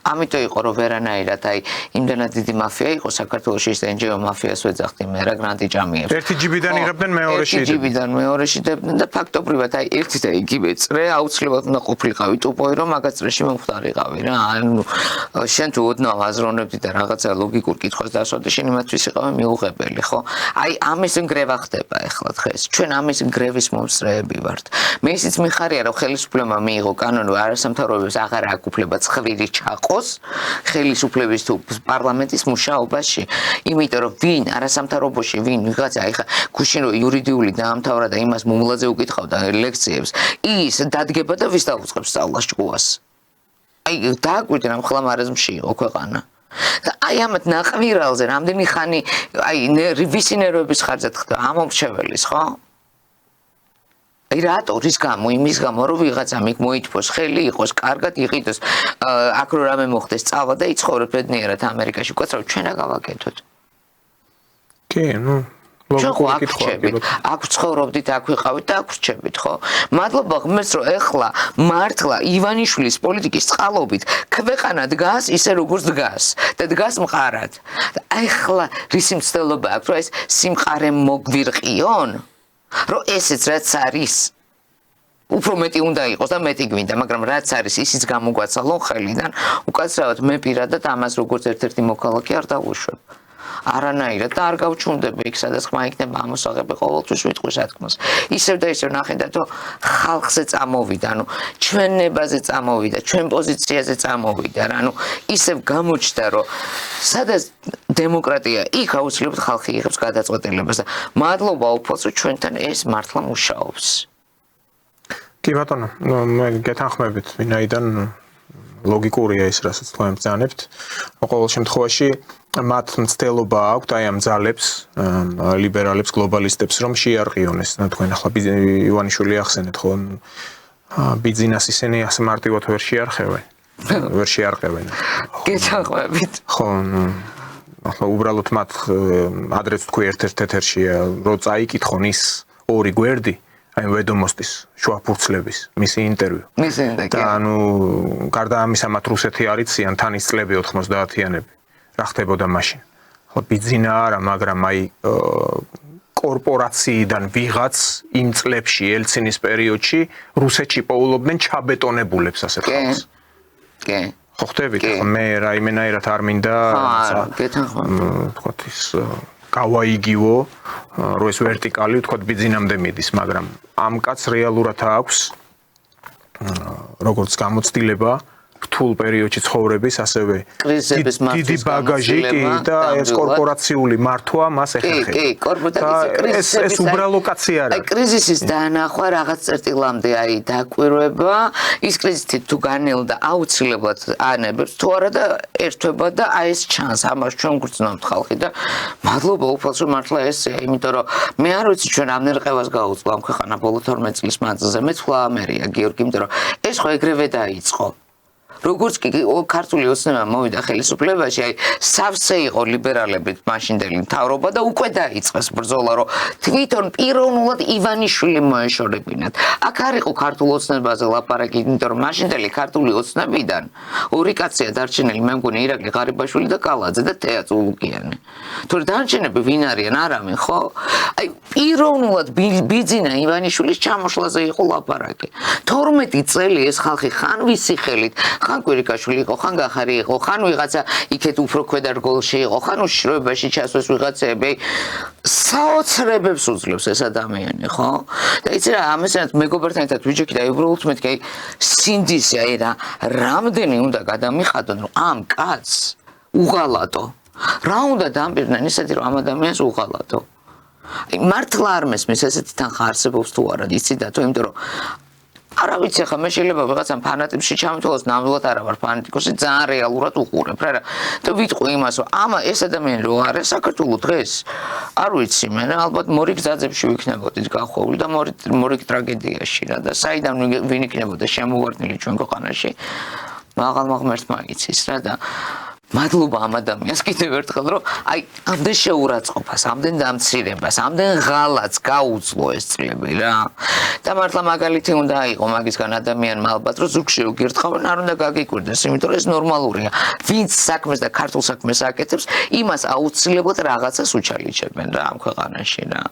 ამიტომ იყო რომ ვერანაირად აი იმდენად დიდი მაფია იყო საქართველოში ის NGO მაფიას ვეძახდი მე რა გრანტი ჭამიებს. ერთი ჯიბიდან იღებდნენ მეორეში. ერთი ჯიბიდან მეორეში დებდნენ და ფაქტობრივად აი ერთი და იგივე წრე აუცილებლად უნდა ყოფილიყავი ტუპოი რომ მაგაც წრეში მომხდარიყავი რა. ანუ შენ თუ ოდნავ აზროვნებდი და რაღაცა ლოგიკურ კითხვას დასვადე შენ იმათთვის იყავი მიუღებელი ხო აი ამის ნგრევა ხდება ახლა დღეს ჩვენ ამის ნგრევის მომსწრეები ვართ მე ისიც მიხარია რომ ხელისუფლებამ მიიღო კანონური არასამთავრობოების აღარ აქვს უფლება ცხვირი ჩაყოს ხელისუფლების თუ პარლამენტის მუშაობაში იმიტომ რომ ვინ არასამთავრობოში ვინ ვიღაცა აი ხა გუშინ რო იურიდიული დაამთავრა და იმას მომლაძე უკითხავდა ლექციებს ის დადგება და ვის დაუწყებს სწავლას ჭკუას აი დააკვირდი რამ ხლამარაზმში იყო ქვეყანა და აი ამათ ნაყვირალზე რამდენი ხანი აი ვისი ნერვების ხარჯად ხდება ამომრჩეველის ხო აი რატო რის გამო იმის გამო რომ ვიღაცა მიგ მოითფოს ხელი იყოს კარგად იყიდოს აქ რო რამე მოხდეს წავა და იცხოვრებ ბედნიერად ამერიკაში უკაცრავ ჩვენ რა გავაკეთოთ კი ნუ აქ ცხოვრობდით, აქ ვიყავით და აქ ვრჩებით, ხო? მადლობა ღმერთს, რომ ეხლა მართლა ივანიშვილის პოლიტიკის წყალობით ქვეყანა დგას ისე როგორც დგას და დგას მყარად. და ეხლა რისი მცდელობა აქვს, რომ ეს სიმყარე მოგვირყიონ? რომ ესეც რაც არის უფრო მეტი უნდა იყოს და მეტი გვინდა, მაგრამ რაც არის ისიც გამოგვაცალონ ხელიდან, უკაცრავად მე პირადად ამას როგორც ერთ-ერთი მოქალაქე არ დავუშვებ. არანაირად და არ გავჩუნდები იქ სადაც ხმა იქნება ამოსაღები ყოველთვის ვიტყვი სათქმას ისევ და ისევ ნახეთ რომ ხალხზე წამოვიდა ანუ ჩვენებაზე წამოვიდა ჩვენ პოზიციაზე წამოვიდა ანუ ისევ გამოჩნდა რომ სადაც დემოკრატია იქ აუცილებლად ხალხი იღებს გადაწყვეტილებას და მადლობა უფალს რომ ჩვენთან ეს მართლა მუშაობს კი ბატონო მე გეთანხმებით ვინაიდან ლოგიკურია ის რასაც თქვენ ბრძანებთ ყოველ შემთხვევაში მათ მცდელობა აქვთ აი ამ ძალებს ლიბერალებს გლობალისტებს რომ შეარყიონ ეს თქვენ ახლა ივანიშვილი ახსენეთ ხო ბიზნეს ისინი ასე მარტივად ვერ შეარხევენ ვერ შეარყევენ. გეთაყვებით. ხო, ახლა უბრალოდ მათ ადრეც თქვი ერთ-ერთ ეთერში რომ წაიკითხონ ის ორი გვერდი აი ვედომოსტის შუაფურცლების მისი ინტერვიუ. და ანუ გარდა ამისა მათ რუსეთი არიციან თან ის წლები 90-იანები. რა ხდებოდა მაშინ? ხო ბიძინა არა, მაგრამ აი კორპორაციიდან ვიღაც იმ წლებში ელცინის პერიოდში რუსეთში პოულობდნენ ჩაბეტონებულებს ასეთ ხალხს. კი. ხო ხდებით, მე რაიმენაირად არ მინდა თქვათ ის გავაიგივო, რომ ეს ვერტიკალი თქვათ ბიძინამდე მიდის, მაგრამ ამ კაც რეალურად აქვს როგორც გამოცდილება რთულ პერიოდში ცხოვრების, ასევე დიდი ბაგაჟი და ეს კორპორაციული მართვა მას ეხერხება. კი, კორპორაციის ეს უბრალო კაცი არა. აი კრიზისის დანახვა რაღაც წერტილამდე აი დაკვირვება, ის კრიზისი თუ განელდა აუცილებლად ანებებს, თუ არა და ერთვება და აი ეს ჩანს, ამას ჩვენ გვგრძნობთ ხალხი და მადლობა უფალს რომ მართლა ესეა, იმიტომ რომ მე არ ვიცი ჩვენ ამდენ ყევას გაუწყო ამ ქვეყანა ბოლო 12 წლის მანძილზე, მე თქვა ამერია გიორგი, იმიტომ რომ ეს ხო ეგრევე დაიწყო. როგორც კი ქართული ოცნება მოვიდა ხელისუფლებაში, აი სავსე იყო ლიბერალებით მაშინდელი მთავრობა და უკვე დაიწყეს ბრძოლა, რომ თვითონ პიროვნულად ივანიშვილი მოეშორებინათ. აქ არ იყო ქართულ ოცნებაზე ლაპარაკი, იმიტომ რომ მაშინდელი ქართული ოცნებიდან ორი კაცია დარჩენილი, მე მგონი ირაკლი ღარიბაშვილი და კალაძე და თეა წულუკიანი. თორე დარჩენები ვინ არიან? არავინ, ხო? აი პიროვნულად ბიძინა ივანიშვილის ჩამოშლაზე იყო ლაპარაკი. 12 წელი ეს ხალხი ხან ვისი ხელით ხან კვირიკაშვილი იყო, ხან გახარი იყო, ხან ვიღაცა იქეთ უფრო ქვედა რგოლში იყო, ხან უშიშროებაში ჩასვეს ვიღაცები. საოცრებებს უძლებს ეს ადამიანი, ხო? და იცი რა, ამასთან მეგობართან ერთად ვიჯექი და უბრალოდ მეთქი აი სინდისი აი რა, რამდენი უნდა გადამიხადონ, რომ ამ კაცს უღალატო. რა უნდა დამპირდნენ ისეთი რომ ამ ადამიანს უღალატო. აი მართლა არ მესმის ესეთი თანხა არსებობს თუ არა, იცი და თუ იმიტომ რომ არა ვიცი ხა მე შეიძლება ვიღაცამ ფანატებში ჩამთვალოს, ნამდვილად არა ვარ ფანატიკოსი, ძალიან რეალურად უყურებ რა და ვიტყვი იმას რომ ამა ეს ადამიანი რო არის საქართველოს დღეს არ ვიცი მე რა ალბათ მორიგ ძაძებში ვიქნებოდით გახვეული და მორიგ ტრაგედიაში რა და საიდან ვინ იქნებოდა შემოვარდნილი ჩვენ ქვეყანაში მაღალ ღმერთმა იცის რა და მადლობა ამ ადამიანს კიდევ ერთხელ რომ აი ამდენ შეურაცხყოფას, ამდენ დამცირებას, ამდენ ღალატს გაუძლო ეს წლები რა. და მართლა მაგალითი უნდა აიღო მაგისგან ადამიანმა ალბათ რომ ზუგში უგირთხავენ, არ უნდა გაგიკვირდეს, იმიტომ რომ ეს ნორმალურია. ვინც საქმეს და ქართულ საქმეს აკეთებს, იმას აუცილებლად რაღაცას უჩალიჩებენ რა ამ ქვეყანაში რა.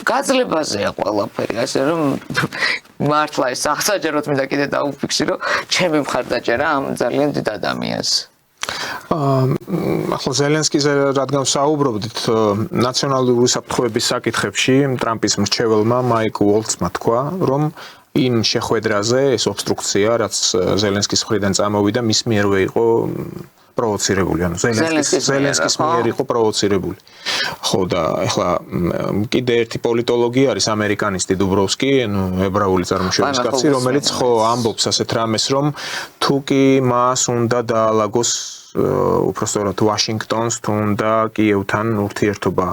გაძლებაზეა ყველაფერი, ასე რომ მართლა ეს აღსაჯეროდ მინდა კიდე დაუფიქსირო, ჩემი მხარდაჭერა ამ ძალიან დიდ ადამიანს. ახლა ზელენსკიზე რადგან საუბრობდით ნაციონალური უსაფრთხოების საკითხებში ტრამპის მრჩეველმა მაიკ უოლცმა თქვა რომ იმ შეხვედრაზე ეს ობსტრუქცია რაც ზელენსკის მხრიდან წამოვიდა მის მიერვე იყო პროვოცირებული, ანუ ზელენსკის მიერ იყო პროვოცირებული. ხო და ახლა კიდე ერთი პოლიტოლოგი არის ამერიკანისტი დუბროვსკი, ანუ ებრაული წარმოშობის კაცი, რომელიც ხო ამბობს ასეთ რამეს, რომ თუ კი მას უნდა დაალაგოს უпростоრად ვაშინგტონს, თუ უნდა კიევთან ურთიერთობა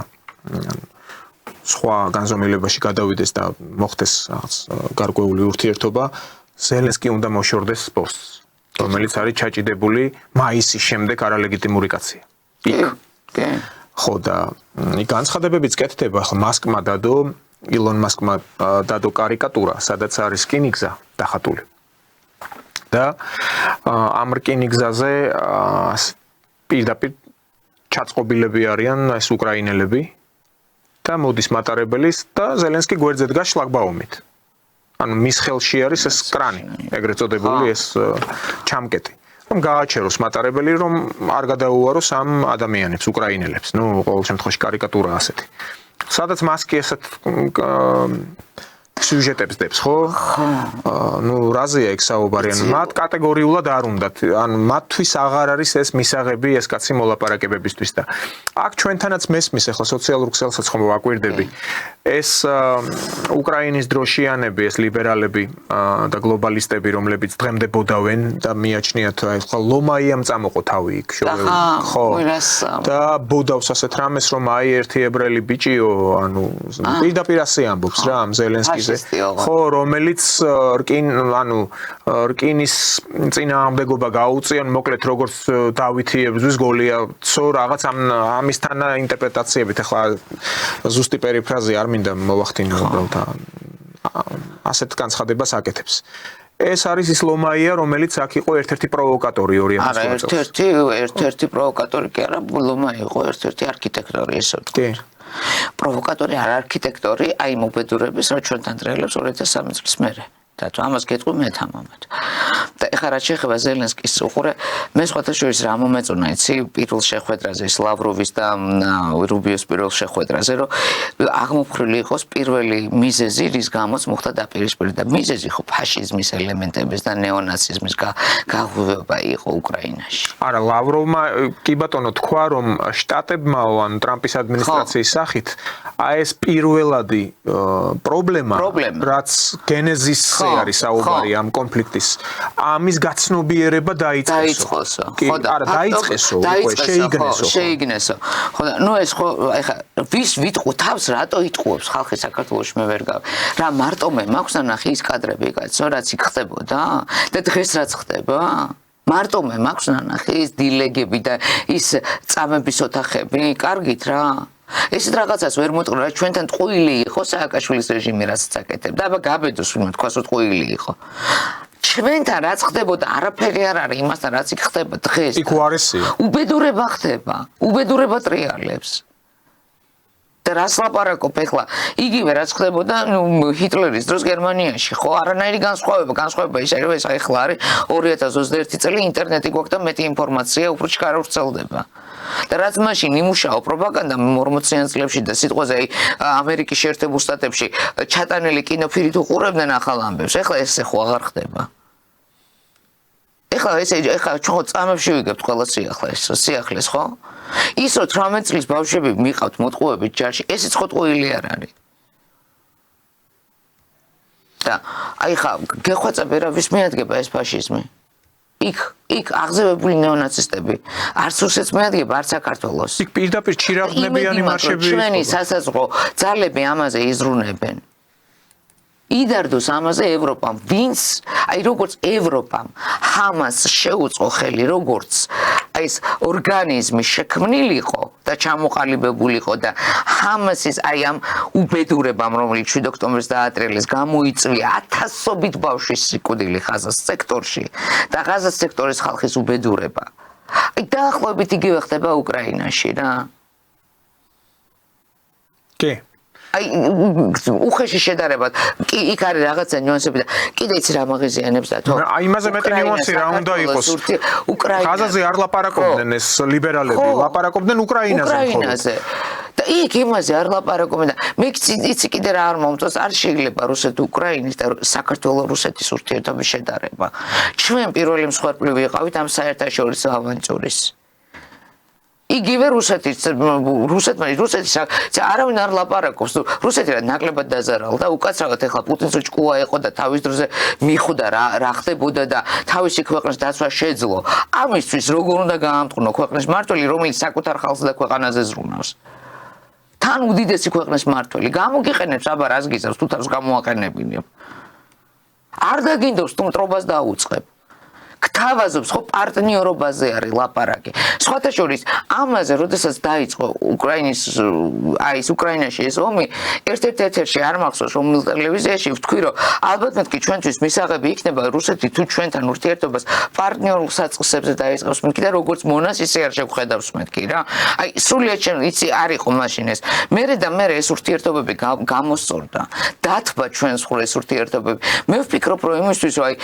სხვა განზომილებაში გადავიდეს და მოხდეს რაღაც გარკვეული ურთიერთობა, ზელენსკი უნდა მოშორდეს პოსტს, რომელიც არის ჩაჭიდებული მაისის შემდეგ არალეგიტიმური კაცია. კი. ხო და განცხადებებიც კეთდება, ახლა მასკმა დადო, ილონ მასკმა დადო კარიკატურა, სადაც არის რკინიგზა დახატული. და ამ რკინიგზაზე პირდაპირ ჩაწყობილები არიან ეს უკრაინელები და მოდის მატარებელის და ზელენსკი გვერდზე დგას შლაგბაუმით. ანუ მის ხელში არის ეს კრანი, ეგრეთ წოდებული ეს ჩამკეტი. რომ გააჩეროს მატარებელი, რომ არ გადაუვაროს ამ ადამიანებს, უკრაინელებს. ნუ ყოველ შემთხვევაში კარიკატურა ასეთი. სადაც მასკი ესეთ სიუჟეტებს დებს, ხო? ნუ რაზეა ეგ საუბარი? ანუ მათ კატეგორიულად არ უნდათ. ანუ მათთვის აღარ არის ეს მისაღები ეს კაცი მოლაპარაკებებისთვის და აქ ჩვენთანაც მესმის ახლა სოციალურ ქსელსაც ხომ ვაკვირდები. ეს უკრაინის დროშიანები, ეს ლიბერალები და გლობალისტები, რომლებიც დღემდე ბოდავენ და მიაჩნიათ აი ხა ლომაიამ წამოყო თავი იქ შოვლები. ხო. და ბოდავს ასეთ რამეს, რომ აი ერთი ებრაელი ბიჭიო, ანუ პირდაპირ ასე ამბობს რა ამ ზელენსკის ტექნოლოგიაზე. ხო, რომელიც რკინის წინააღმდეგობა გაუწიონ, მოკლედ როგორც დავითი ებრძვის გოლიათსო რაღაც ამისთან ინტერპრეტაციებით. ახლა ზუსტი პერიფრაზი არ მინდა მოვახდინო უბრალოდ ასეთ განცხადებას აკეთებს. ეს არის ის ლომაია, რომელიც აქ იყო ერთ-ერთი პროვოკატორი 2000 წელს. ერთ-ერთი პროვოკატორი კი არა, ლომაია იყო ერთ-ერთი არქიტექტორი, ესე ვთქვათ. პროვოკატორი არ არქიტექტორი, აი მობედურების, რა ჩვენთან დროელებს 2003 წლის მერე. და თუ ამას გეტყვი მე თამამად. და ეხლა რა შეეხება ზელენსკის უყურე, მე სხვათა შორის რა მომეწონა, იცი, პირველ შეხვედრაზე ის ლავროვის და რუბიოს პირველ შეხვედრაზე, რომ აღმოფხრილი იყოს პირველი მიზეზი, რის გამოც მოხდა დაპირისპირება. მიზეზი ხო ფაშიზმის ელემენტების და ნეონაციზმის გაღვივება იყო უკრაინაში. არა, ლავროვმა კი ბატონო თქვა, რომ შტატებმაო ან ტრამპის ადმინისტრაციის სახით აი ეს პირველადი პრობლემა, რაც გენეზის არის საუბარი ამ კონფლიქტის. ამის გაცნობიერება დაიწყესო. ხო და არა, დაიწყესო, უკვე შეიგნესო. ხო და ნუ ეს ხო ეხა ვის ვიტყუ თავს რატო იტყუებს ხალხი საქართველოში მე ვერ გავ. რა მარტო მე მაქვს ნახე ის კადრები, კაცო, რაც იქ ხდებოდა და დღეს რაც ხდება? მარტო მე მაქვს ნახე ის დილეგები და ის წამების ოთახები, კარგით რა. ესეთ რაღაცას ვერ მოტყვა, რა ჩვენთან ტყუილი იყო სააკაშვილის რეჟიმი, რასაც აკეთებდა, აბა გაბედოს ვინმე თქვას რომ ტყუილი იყო. ჩვენთან რაც ხდებოდა, არაფერი არ არის იმასთან, რაც იქ ხდება დღეს. იქ უარესია. უბედურება ხდება, უბედურება ტრიალებს. და რას ლაპარაკობ ეხლა? იგივე რაც ხდებოდა, ჰიტლერის დროს გერმანიაში, ხო, არანაირი განსხვავება ის არის, ეხლა არის 2021 წელი ინტერნეტი გვაქვს და მეტი ინფორმაცია უფრო ჩქარა ვრცელდება. და რაც მაშინ იმუშაო პროპაგანდა 40-იან წლებში და სიტყვაზე აი ამერიკის შეერთებულ შტატებში ჩატანილი კინოფილმით უყურებდნენ ახალ ამბებს. ეხლა ესე ხო აღარ ხდება. ეხლა ჩვენ წამებში ვიგებთ ყველა სიახლეს, ხო? ის რომ 18 წლის ბავშვები მიყავთ მოტყუებით ჯარში, ესეც ხო ტყუილი არ არის. და აი ხა გეხვეწები რა ვის მიადგება ეს ფაშიზმი? იქ აღზევებული ნეონაცისტები არც რუსეთს მიადგება, არც საქართველოს. იქ პირდაპირ ჩირაღნებიანი მარშები იყო. ჩვენი სასაზღვრო ძალები ამაზე იზრუნებენ. იდარდოს ამაზე ევროპამ, ვინც, აი როგორც ევროპამ ჰამას შეუწყო ხელი, როგორც აი ეს ორგანიზმი შექმნილიყო და ჩამოყალიბებულიყო და ჰამასის აი ამ უბედურებამ, რომელიც 7 ოქტომბერს დაატრიალეს, გამოიწვია ათასობით ბავშვის სიკვდილი ღაზას სექტორში და ღაზას სექტორის ხალხის უბედურება. აი დაახლოებით იგივე ხდება უკრაინაში რა. კი. აი უხეში შედარებად კი იქ არის რაღაცა ნიუანსები და კიდე იცი რა მაღიზიანებს და თო აი იმაზე მეტი ნიუანსი რა უნდა იყოს ღაზაზე არ ლაპარაკობდნენ ეს ლიბერალები ლაპარაკობდნენ უკრაინაზე და იქ იმაზე არ ლაპარაკობდნენ და მე იცი კიდე რა არ მომწონს არ შეიძლება რუსეთ-უკრაინის და საქართველოს-რუსეთის ურთიერთობის შედარება ჩვენ პირველი მსხვერპლი ვიყავით ამ საერთაშორისო ავანტურის იგივე რუსეთის არავინ არ ლაპარაკობს რუსეთი რა ნაკლებად დაზარალდა უკაცრავად ეხლა პუტინს უჭკუა იყო და თავის დროზე მიხვდა რა ხდებოდა და თავისი ქვეყნის დაცვა შეძლო ამისთვის როგორ უნდა გაამტყნო ქვეყნის მმართველი რომელიც საკუთარ ხალხს და ქვეყანაზე ზრუნავს თან უდიდესი ქვეყნის მმართველი გამოგიყენებს აბა რას გიზავს თუ თავს გამოაყენებინებ არ დაგინდობს თუ მტრობას დაუწყებ გთავაზობს ხო პარტნიორობაზე არის ლაპარაკი. სხვათა შორის ამაზე როდესაც დაიწყო უკრაინაში ეს ომი ერთ-ერთ ეთერში არ მახსოვს რომ ტელევიზიაში ვთქვი რომ ალბათ მეთქი ჩვენთვის მისაღები იქნება რუსეთი თუ ჩვენთან ურთიერთობას პარტნიორულ საწყისებზე დაიწყებს მეთქი და როგორც მონას ისე არ შევხედავს მეთქი რა. აი სრულიად იცი არ იყო მაშინ ეს. მერე ეს ურთიერთობები გამოსწორდა. დათბა ჩვენს ხურეს ურთიერთობები. მე ვფიქრობ რომ იმისთვის რომ აი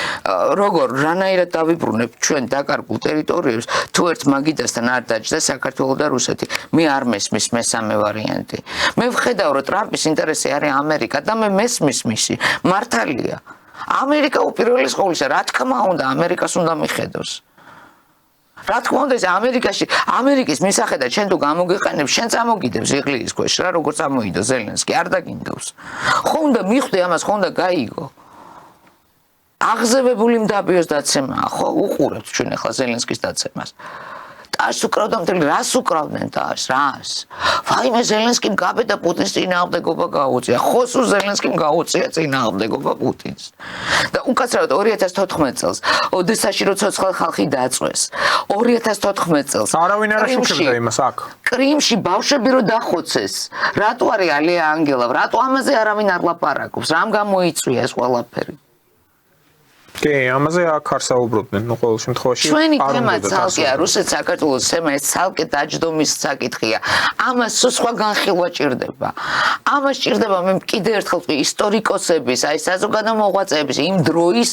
როგორ რანაირად დავიბრუნებ ჩვენ დაკარგულ ტერიტორიებს თუ ერთ მაგიდასთან არ დაჯდა საქართველო და რუსეთი მე არ მესმის მესამე ვარიანტი მე ვხედავ რომ ტრამპის ინტერესი არის ამერიკა და მე მესმის მისი მართალია ამერიკა უპირველეს ყოვლისა რა თქმა უნდა ამერიკას უნდა მიხედოს რა თქმა უნდა ეს ამერიკის მისახედა ჩვენ თუ გამოგიყენებ შენ წამოგიდებს იღლიის ქვეშ რა როგორ წამოიდო ზელენსკი არ დაგინდავს ხო უნდა მიხვდე ამას ხო უნდა გაიგო აღზევებული მდაბიოს დაცემაა ხო უყურებთ ჩვენ ახლა ზელენსკის დაცემას ტაშს უკრავდა მთელი რას უკრავდნენ ტაშს რას ვაიმე ზელენსკიმ გაბედა პუტინს წინააღმდეგობა გაუწია ხო სულ ზელენსკიმ გაუწია წინააღმდეგობა პუტინს და უკაცრავად 2014 წელს ოდესაში რო ცოცხალ ხალხი დაწვეს 2014 წელს არავინ არ აშუქებდა იმას აქ კრიმში ბავშვები რო დახოცეს რატო არის ალია ანგელავ რატო ამაზე არავინ არ ლაპარაკობს რამ გამოიწვია ეს ყველაფერი კი, ამაზე აქ არ საუბრობდნენ, ნუ ყოველ შემთხვევაში ჩვენი თემა ცალკეა, რუსეთ საქართველოს თემა ეს ცალკე დაჯდომის საკითხია. ამას სხვა განხილვა ჭირდება. ამას ჭირდება მე კიდევ ერთხელ ვთქვი, ისტორიკოსების, აი საზოგადო მოღვაწეების, იმ დროის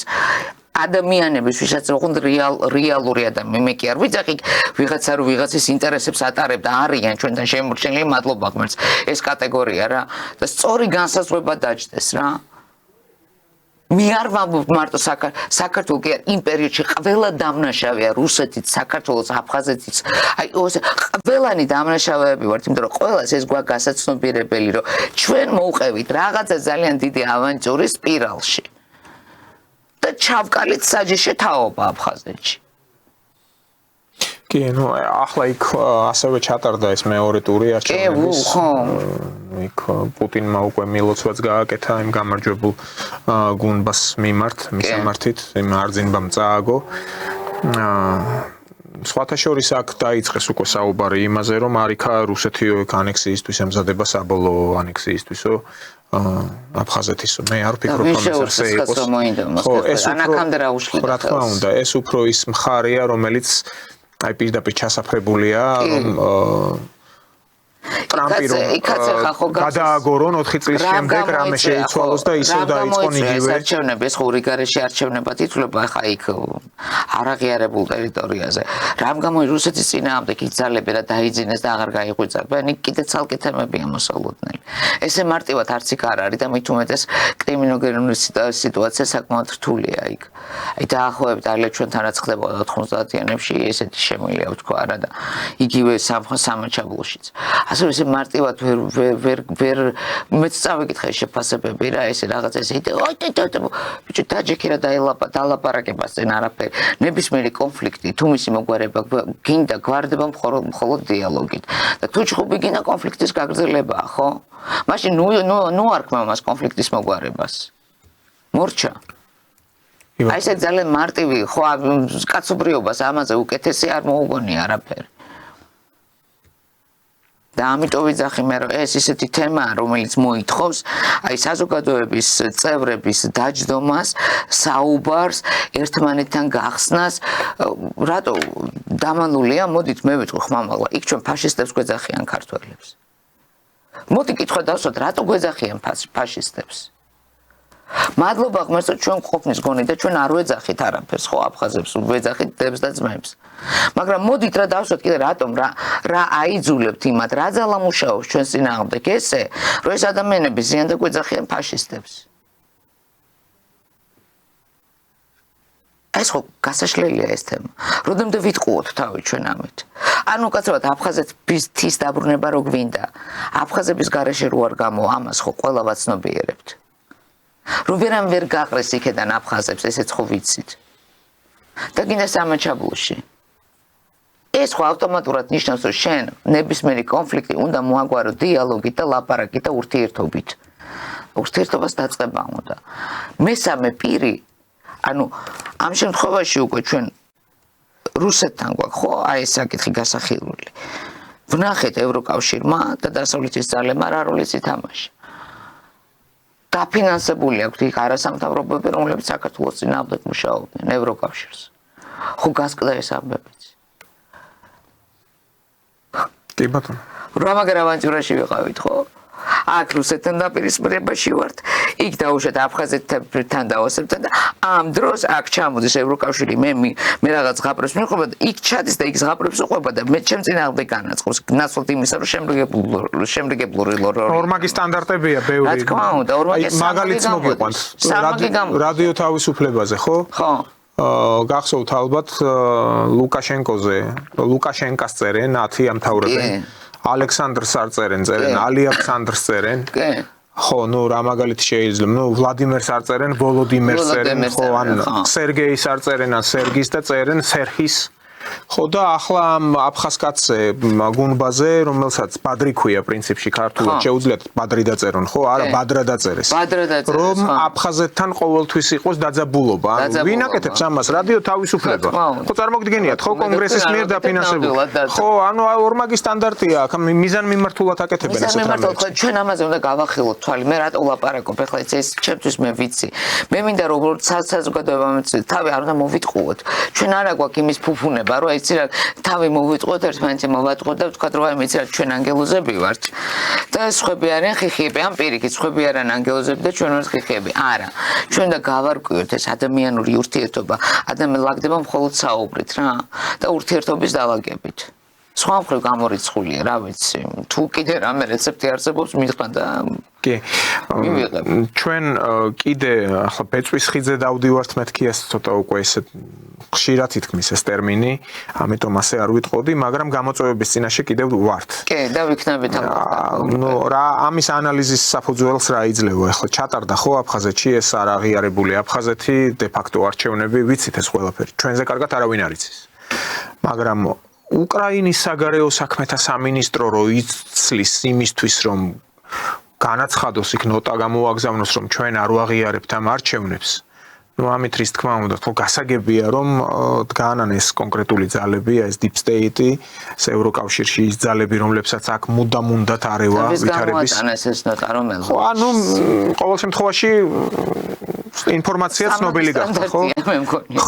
ადამიანების, ვისაც ოღონდ რეალური ადამიანი, მე კი არ ვიძახი, ვიღაცა რო ვიღაცის ინტერესებს ატარებდა, არიან ჩვენთან შემორჩენილი, მადლობა ღმერთს, ეს კატეგორია რა და სწორი განსაზღვრება დაჯდეს რა. მე არ ვამბობ მარტო საქართველოს კი იმ პერიოდში ყველა დამნაშავეა რუსეთიც, საქართველოს, აფხაზეთიც. აი ყველანი დამნაშავეები ვართ, იმიტომ რომ ყველას ეს გვაქვს გასაცნობიერებელი, რომ ჩვენ მოვყევით რაღაცა ძალიან დიდი ავანტურის სპირალში. და ჩავკალით საჯიში თაობა აფხაზეთში. კი, ნუ ახლა იქ ასევე ჩატარდა ეს მეორე ტური არჩევნების. იქ პუტინმა უკვე მილოცვაც გააკეთა იმ გამარჯვებულ გუნბას მიმართ, მისამართით, იმ არძინბამ წააგო. სხვათა შორის აქ დაიწყეს უკვე საუბარი იმაზე, რომ არიქა რუსეთი ანექსიისთვის ემზადება საბოლოო ანექსიისთვისო აფხაზეთისო. მე არ ვფიქრობ, რომ ეს ასე იყოს. ხო, ეს ანაკამდე რა უშლიდა. რა თქმა უნდა, ეს უფრო ის მხარეა, რომელიც აი პირდაპირ ჩასაფრებულია, რომ ტრამპი რომ გადააგორო 4 წლის შემდეგ რამე შეიცვალოს და ისევ დაიწყო იგივე არჩევნები, ეს ხურიგარეში არჩევნებად ითვლება ხა იქ არაღიარებულ ტერიტორიაზე. რამ გამო რუსეთის წინააღმდეგ იცალები რა დაიძინეს და აღარ გაიღვიძა. ბანი კიდე ცალკე თემებია მოსალოდნელი. ესე მარტივად არც იქ არ არის და მით უმეტეს კრიმინოგენური სიტუაცია საკმაოდ რთულია იქ. აი დაახლოებით ალე ჩვენთან რაც ხდებოდა 90-იანებში ესეთი შემილია ვთქვა რა და იგივე სამაჩაბლოშიც. ასე ესე მარტივად ვერ მეც წავიკითხე შეფასებები რა ესე რაღაც ესე ბიჭო დაჯექი რა დალაპარაკებას წინ არაფერი ნებისმიერი კონფლიქტი თუ მისი მოგვარება გინდა გვარდება მხოლოდ დიალოგით და თუ ჩხუბი გინდა კონფლიქტის გაგრძელებაა ხო მაშინ ნუ არქმევ მას კონფლიქტის მოგვარებას მორჩა აი ესე ძალიან მარტივი ხო კაცობრიობას ამაზე უკეთესი არ მოუგონია არაფერი და ამიტომ ვიძახი მე რომ ეს ისეთი თემაა რომელიც მოითხოვს აი საზოგადოების წევრების დაჯდომას, საუბარს, ერთმანეთთან გახსნას. რატო დამანულია, მოდით მე ვიტყვი ხმამაღლა, იქ ჩვენ ფაშისტებს გვეძახიან ქართველებს. მოდი კითხვა დავსვათ, რატო გვეძახიან ფაშისტებს? მადლობა ღმერთს ჩვენ ყოფნის გონი და ჩვენ არ ვეძახით არაფერს ხო აფხაზებს ვეძახით დებს და ძმებს მაგრამ მოდით რა დავსვათ კიდე რატომ რა აიძულებთ იმათ რა ძალა მუშაობს ჩვენ წინააღმდეგ ესე რომ ეს ადამიანები ზიანდა გვეძახიან ფაშისტებს ეს ხო გასაშლელია ეს თემა როდემდე ვიტყუოთ თავი ჩვენ ამით ანუ კაცებად აფხაზეთის თის დაბრუნება რო გვინდა აფხაზების გარეშე რო არ გამო ამას ხო ყველა ვაცნობიერებთ რუβერან ვერ გაყრეს იქედან აფხაზებს ესეც ხო ვიცით და გინდა სამაჩაბლოში ეს ხო ავტომატურად ნიშნავს რომ შენ ნებისმიერი კონფლიქტი უნდა მოაგვარო დიალოგით და ლაპარაკით და ურთიერთობით ურთიერთობას დაწყება უნდა მესამე პირი ანუ ამ შემთხვევაში უკვე ჩვენ რუსეთთან გვაქვს ხო აი ეს საკითხი გასახილული ვნახეთ ევროკავშირმა და დასავლეთის ძალებმა რა როლიც ითამაშა დაფინანსებული აქვს იქ არასამთავრობოები, რომლებიც საქართველოს წინააღმდეგ მუშაობდნენ ევროკავშირს. ხო გასკდა ეს ამბებიც. კი ბატონო. რამაგერ ავანტიურაში ვიყავით, ხო? აქ რუსეთთან დაპირისპირებაში ვართ. იქ დაუშვათ აფხაზეთთან დავასებთან და ამ დროს აქ ჩამოდის ევროკავშირი მე რაღაც ზღაპრებს მიყვება და იქ ჩადის და იქ ზღაპრებს უყვება და მე ჩემ წინააღმდეგ განაწყობს. ნაცვლად იმისა რომ შემრიგებლური ორმაგი სტანდარტებია ბევრი. რა თქმა უნდა, ორმაგი მაგალითს მოგიყვანთ. რადიო თავისუფლებაზე, ხო? ხო. გახსოვთ ალბათ ლუკაშენკას წერენ 10 ამთავრებენ. ალექსანდრს არ წერენ, ალიაქსანდრს წერენ. კი. ხო, ნუ რა მაგალითი შეიძლება, ნუ ვლადიმერს არ წერენ, ვოლოდიმერს წერენ, ხო, ან სერგეის არ წერენ, ან სერგის და წერენ სერხის. ხო და ახლა ამ აფხაზკაცზე გუნბაზე, რომელსაც ბადრი ქვია პრინციპში ქართულად, შეუძლიათ ბადრი დაწერონ, ხო? არა, ბადრა დაწერეს. რომ აფხაზეთთან ყოველთვის იყოს დაძაბულობა. ანუ ვინ აკეთებს ამას? რადიო თავისუფლება. ხო, წარმოგიდგენიათ, ხო, კონგრესის მიერ დაფინანსებული. ხო, ანუ ორმაგი სტანდარტია, აქ მიზანმიმართულად აკეთებენ ესეთ რამებს. ჩვენ ამაზე უნდა გავახილოთ თვალი. მე რატო ვლაპარაკობ? ეხლა ეს ჩემთვის მე ვიცი. მე მინდა როგორც საზოგადოებამ თავი არ უნდა მოვიტყუოთ. ჩვენ არა გვაქვს იმის ფუფუნება, რომ იცი რა თავი მოვიტყუოთ, ერთმანეთს მოვატყუოთ და ვთქვათ, რომ აი მეცი რა ჩვენ ანგელოზები ვართ. და სხვები არიან ხიხიები, ამ პირიქით სხვები არიან ანგელოზები და ჩვენ ვართ ხიხიები. არა. ჩვენ და გავარკვიოთ ეს ადამიანური ურთიერთობა. ადამიანი ლაგდება მხოლოდ საუბრით რა და ურთიერთობის დაალაგებით. სხვა მხრივ გამორიცხულია, რა ვიცი. თუ კიდე რამე რეცეპტი არსებობს, მითხრა და კი. ჩვენ კიდე ახლა ბეწვის ხიდზე დავდივართ მეთქიას ცოტა უკვე ესე ხშირად ითქმის ეს ტერმინი, ამიტომ ასე არ ვიტყოდი, მაგრამ გამოწვევების წინაშე კიდევ ვართ. კი, და ვიქნებით ნუ რა ამის ანალიზის საფუძველს რა იძლევა, ახლა ჩატარდა ხო აფხაზეთში ეს არ აღიარებული აფხაზეთი, დე ფაქტო არჩევნები, ვიცით ეს ყველაფერი. ჩვენზე კარგად არავინ არ იცის. მაგრამ უკრაინის საგარეო საქმეთა სამინისტრო რო იცლის იმისთვის რომ განაცხადოს იქ ნოტა გამოაგზავნოს რომ ჩვენ არ ვაღიარებთ ამ არჩევნებს ну ამით რის თქმა უნდა თქო გასაგებია რომ დგანან ეს კონკრეტული ძალები ეს deep state ეს ევროკავშირში ის ძალები რომლებსაც აქ მუდამ-უნდათ არევა ვითარების ეს ნოტა რომელზეც ხო ანუ ყოველ შემთხვევაში ინფორმაცია ცნობილი გახდა ხო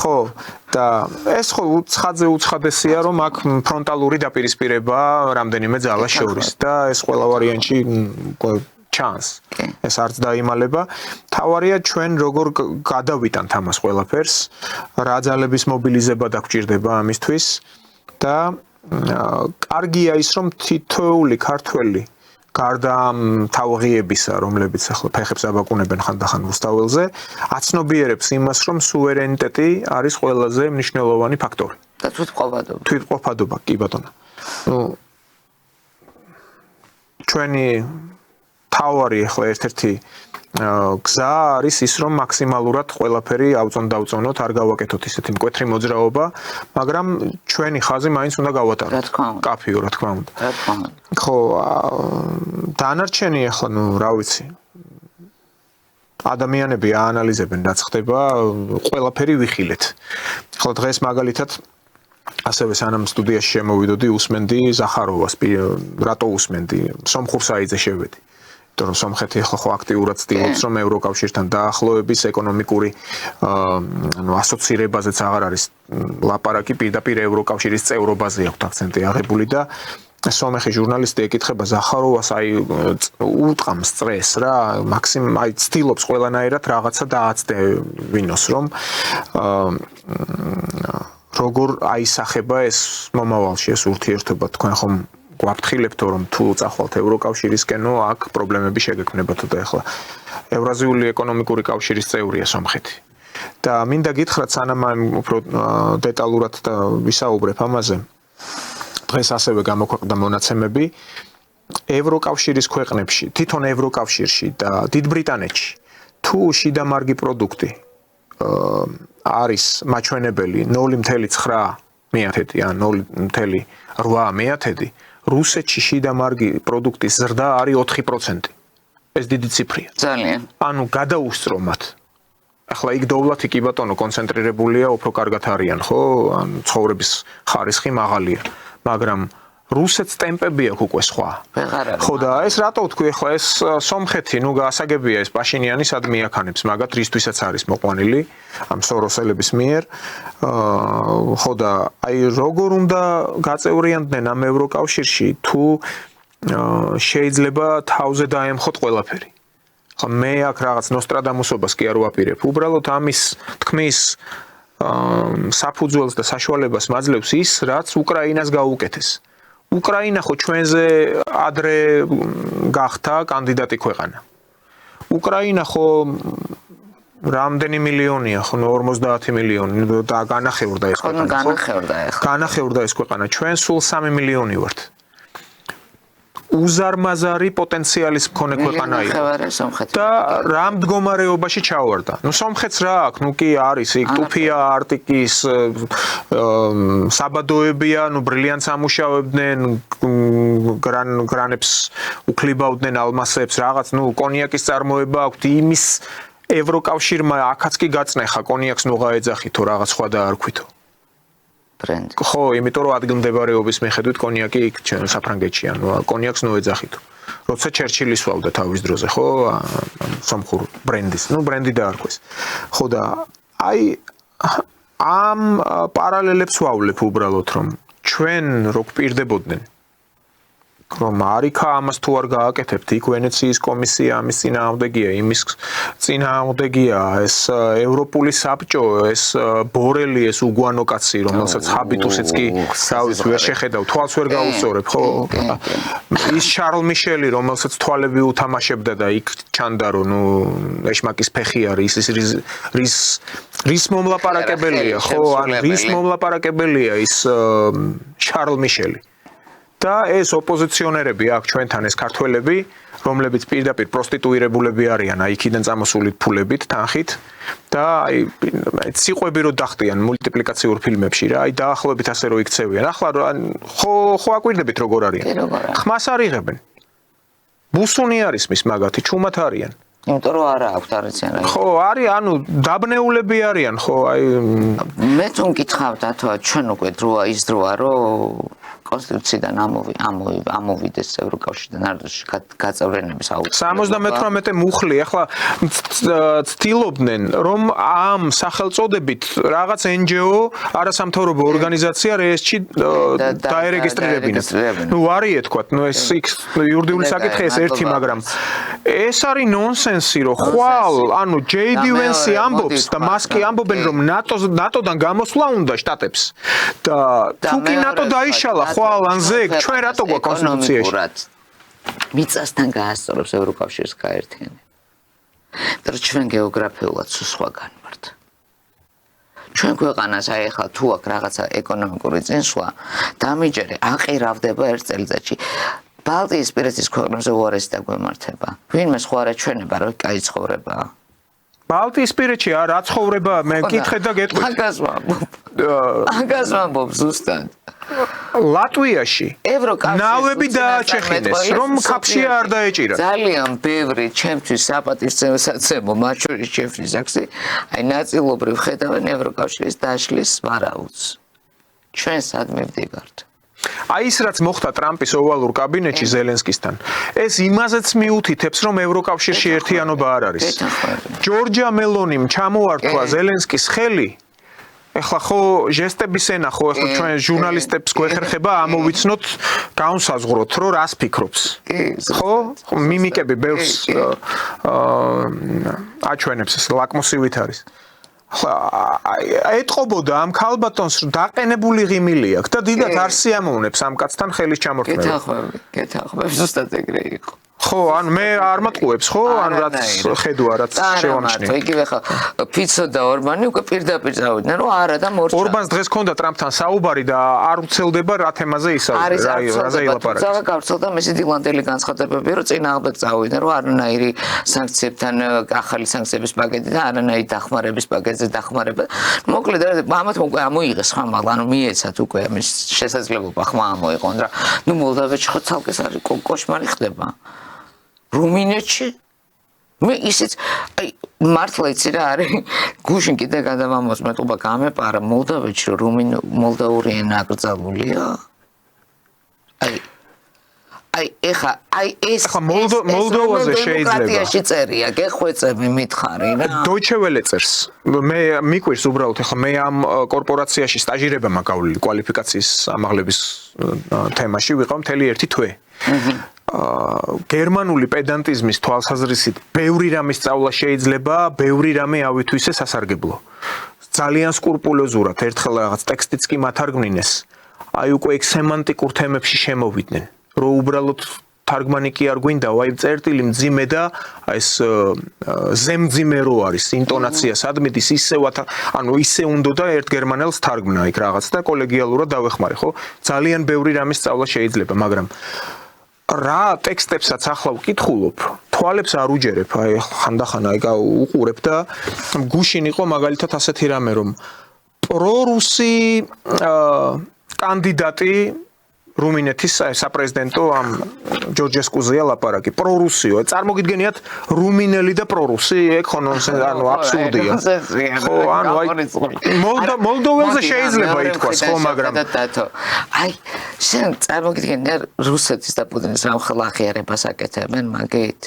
ხო და ეს ხო უცხადესია რომ აქ ფრონტალური დაპირისპირება რამდენიმე ძალას შორის და ეს ყველა ვარიანტში chance ეს არც დაიმალება თავარია ჩვენ როგორ გადავიტანთ ამას ყველაფერს რა ძალების მობილიზება დაგჭირდება ამისთვის და კარგია ის რომ თითოეული ქართველი გარდა თავღიებისა რომლებიც ახლა ფეხებს აბაკუნებენ ხანდახან რუსთაველზე აცნობიერებს იმას რომ სუვერენიტეტი არის ყველაზე მნიშვნელოვანი ფაქტორი და თვითყოფადობა კი ბატონო ნუ ჩვენი თავარი ახლა ერთ-ერთი გზა არის ის რომ მაქსიმალურად ყველაფერი ავწონდავწონოთ არ გავაკეთოთ ისეთი მკვეთრი მოძრაობა მაგრამ ჩვენი ხაზი მაინც უნდა გავატაროთ კაფეო რა თქმა უნდა ხო დანარჩენი ახლა ნუ რა ვიცი ადამიანები აანალიზებენ რაც ხდება ყველაფერი ვიხილეთ ახლა დღეს მაგალითად ასევე სანამ სტუდიაში შემოვიდოდი უსმენდი ზახაროვას რატო უსმენდი სომხურსაიძე შევედი რომ სომხეთი ახლა ხო აქტიურად ცდილობს რომ ევროკავშირთან დაახლოების ეკონომიკური ანუ ასოცირებაზეც აღარ არის ლაპარაკი პირდაპირ ევროკავშირის წევრობაზე აქვს აქცენტი აღებული და სომეხი ჟურნალისტი ეკითხება ზახაროვას აი უტყამს წრეს რა აი ცდილობს ყველანაირად რაღაცა დააცდევინოს რომ როგორ აისახება ეს მომავალში ეს ურთიერთობა თქვენ ხომ გვაფრთხილებთ რომ თუ წახვალთ ევროკავშირისკენო აქ პრობლემები შეგექმნებათ და ახლა ევრაზიული ეკონომიკური კავშირის წევრია სომხეთი და მინდა გითხრათ სანამ უფრო დეტალურად და ვისაუბრებ ამაზე დღეს ასევე გამოქვეყნდა მონაცემები ევროკავშირის ქვეყნებში თვითონ ევროკავშირში და დიდ ბრიტანეთში თუ შიდა მარგი პროდუქტი არის მაჩვენებელი 0.9 ან 0.8 რუსეთში შიდა მარგი პროდუქტის ზრდა არის 4%. ეს დიდი ციფრია. ძალიან. ანუ გადაუსწრომათ. ახლა იქ დოვლათი კი ბატონო კონცენტრირებულია, უფრო კარგად არიან, ხო? ან ცხოვრების ხარისხი მაღალია. მაგრამ რუსეთს ტემპები აქვს უკვე სხვა. ხო და ეს რატო ვთქვი ახლა ეს სომხეთი, ნუ გასაგებია ეს პაშინიანი სად მიაქანებს, მაგათ რისთვისაც არის მოყვანილი ამ სოროსელების მიერ. ხო და აი როგორ უნდა გაწევრიანდნენ ამ ევროკავშირში თუ შეიძლება თავზე დაემხოთ ყველაფერი. ხო მე აქ რაღაც ნოსტრადამუსობას კი არ ვაპირებ. უბრალოდ ამის თქმის საფუძველს და საშუალებას მაძლევს ის, რაც უკრაინას გაუკეთეს. უკრაინა ხო ჩვენზე ადრე გახდა კანდიდატი ქვეყანა. უკრაინა ხო რამდენი მილიონია ხო 50 მილიონი და განახევრდა ეს ქვეყანა. განახევრდა ეს ქვეყანა. ჩვენ სულ 3 მილიონი ვართ. უზარმაზარი პოტენციალის მქონე ქვეყანა იყო. და რა მდგომარეობაში ჩავარდა. ნუ სომხეთს რა აქვს? ნუ კი არის იქ ტუფია არტიკის საბადოებია, ნუ ბრილიანტს ამუშავებდნენ, გრანებს უქლიბავდნენ, ალმასებს, რაღაც, ნუ კონიაკის წარმოება აქვს იმის ევროკავშირმა აქაც კი გაწნეხა კონიაკს ნუ გაეძახითო რაღაც სხვა დაარქვითო. ბრენდი. ხო, იმიტომ რომ ადგილმდებარეობის მიხედვით კონიაკი იქ საფრანგეთშია, ნუ კონიაკს ნუ ეძახითო. როცა ჩერჩილი სვავდა თავის დროზე, ხო, სომხურ ბრენდის, ნუ ბრენდი დაარქვეს. ხო და აი ამ პარალელებს ვავლებ უბრალოდ რომ ჩვენ რო გვპირდებოდნენ რომ არიქა ამას თუ არ გააკეთებთ იქ ვენეციის კომისია ამის წინააღმდეგია იმის წინააღმდეგია ეს ევროპული საბჭო ეს ბორელი ეს უგვანო კაცი რომელსაც ჰაბიტუსიც კი თავის ვერ შეხედავ თვალს ვერ გაუსწორებ ხო ის შარლ მიშელი რომელსაც თვალები უთამაშებდა და იქ ჩანდა რომ ნუ ეშმაკის ფეხი არის ის რის მომლაპარაკებელია ხო ან რის მომლაპარაკებელია ის შარლ მიშელი და ეს ოპოზიციონერები აქ ჩვენთან ეს ქართველები, რომლებიც პირდაპირ პროსტიტუირებულები არიან, აი იქიდან წამოსული ფულებით, თანხით და აი ციყვები რო დახტიან მულტიპლიკაციურ ფილმებში რა, აი დაახლოებით ასე რო იქცევიან. ახლა ხო აკვირდებით როგორ არიან? ხმას არიღებენ. ბუსუნი არის მის მაგათი, ჩუმად არიან. იმიტომ რომ არა აქვთ არიციან. ხო, არის, ანუ დაბნეულები არიან, ხო, აი მე თუ მკითხავთ ათვა ჩვენ უკვე დროა ის დროა რომ კონსტიტუციიდან ამოვიდეს ევროკავშირიდან არდოში გაწევრიანების აუცილებლობა 78 მუხლი ახლა ცდილობდნენ რომ ამ სახელწოდებით რაღაც NGO არასამთავრობო ორგანიზაცია რეესში დაერეგისტრირებინათ. ნუ არიე თქვა, ნუ ეს იურიდიული საკითხი ეს ერთი, მაგრამ ეს არის ნონსენსი რომ ხვალ, ანუ JD Vance ამბობს და მას კი ამბობენ რომ ნატოდან გამოსვლა უნდა შტატებს და თუ კი ნატო დაიშალა ხვალ ანზე ჩვენ რატო გვაქვს კონსტიტუციაში მიწასთან გაასწორებს ევროკავშირის გაერთიანება და ჩვენ გეოგრაფიულად სხვაგან ვართ ჩვენ ქვეყანას აი ახლა თუ აქ რაღაცა ეკონომიკური წინსვლა დამიჯერე აყირავდება ერთ წელიწადში ბალტიისპირეთის ქვეყნებზე უარესი დაგვემართება ვინმე სხვა არ ეჩვენება რომ კაი ცხოვრებაა ბალტიისპირეთში რა ცხოვრება მე მკითხეთ და გეტყვით აგას ვამბობ ზუსტად ლატვიაში ნავები დააჩეხინეს რომ ქაფშია არ დაეჭირათ ძალიან ბევრი ჩემთვის საპატივცემო მათ შორის ჩემთვის აქსი აი ნაწილობრივ ხედავენ ევროკავშირის დაშლის ვარაუდს ჩვენ სად მივდივართ აი ის რაც მოხდა ტრამპის ოვალურ კაბინეტში ზელენსკისთან ეს იმაზეც მიუთითებს რომ ევროკავშირში ერთიანობა არ არის ჯორჯია მელონიმ ჩამოართვა ზელენსკის ხელი ეხლა ხო ჟესტების ენა ხო ეხლა ჩვენ ჟურნალისტებს გვეხერხება ამოვიცნოთ განსაზღვროთ რომ რას ფიქრობს ხო მიმიკები ბევრს აჩვენებს ეს ლაკმუსივით არის ეტყობოდა ამ ქალბატონს რომ დაყენებული ღიმილი აქვს და დიდად არ სიამოვნებს ამ კაცთან ხელის ჩამორთმევა გეთანხმები ზუსტად ეგრე იყო ხო ან მე არ მატყუებს ხო ან რაც ხედვა რაც შევამჩნიე იგივე ხა ფიცო და ორბანი უკვე პირდაპირ წავიდნენ რომ არა და მორჩა ორბანს დღეს ჰქონდა ტრამპთან საუბარი და არ უცელდება რა თემაზე ისაუბრა რაზე ილაპარაკა ზავა გავრცელდა მისი დილანდელი განცხადებები რომ წინააღმდეგ წავიდნენ რომ არანაირი სანქციებთან ახალი სანქციების პაკეტი და არანაირი დახმარების პაკეტზე დახმარება მოკლედ ამათ უკვე ამოიღეს ხმა ანუ მიეცათ უკვე ამის შესაძლებლობა ხმა ამოიყონ რა ნუ მოლდავეთში ხო ცალკე არის კოშმარი ხდება რუმინეთში მე ისიც აი მართლა იცი რა არის გუშინ კიდე გადამამოსმეტობა გამეპარა მოლდავეთში რომ მოლდაური ენა აკრძალულია აი ეხა აი ეს მოლდოვაზე შეიძლება წერია გეხვეწები მითხარი რა დოიჩე ველე წერს მე მიკვირს უბრალოდ ეხა მე ამ კორპორაციაში სტაჟირება მაგავლილი კვალიფიკაციის ამაღლების თემაში ვიყავ მთელი ერთი თვე გერმანული პედანტიზმის თვალსაზრისით ბევრი რამის სწავლა შეიძლება, ბევრი რამე ავითვისე სასარგებლო. ძალიან სკრუპულოზურად ერთხელ რაღაც ტექსტიც კი მათარგმნინეს. აი უკვე ეგ სემანტიკურ თემებში შემოვიდნენ, რომ უბრალოდ თარგმანი კი არ გვინდა, აი წერტილი მძიმე და ეს ზემძიმე რო არის, ინტონაცია სადმიდის ანუ ისე უნდა ერთ გერმანელს თარგმნა იქ რაღაც და კოლეგიალურად დავეხმარე, ხო? ძალიან ბევრი რამის სწავლა შეიძლება, მაგრამ რა ტექსტებსაც ახლა ვკითხულობ, თვალებს არ უჯერებ, აი ხანდახან აი უყურებ და გუშინ იყო მაგალითად ასეთი რამე, რომ პრორუსი კანდიდატი რუმინეთის საპრეზიდენტო ამ ჯორჯესკუზეა ლაპარაკი, პრორუსიო, წარმოგიდგენიათ რუმინელი და პრორუსი, ეგ ხო ნონსენსი, ანუ აბსურდია. ხო, ანუ აი მოლდოველზე შეიძლება ითქვას, ხო, მაგრამ აი შენ წარმოგიდგენია რუსეთის და პუტინის რამ ხელა აღიარებას აკეთებენ მაგით?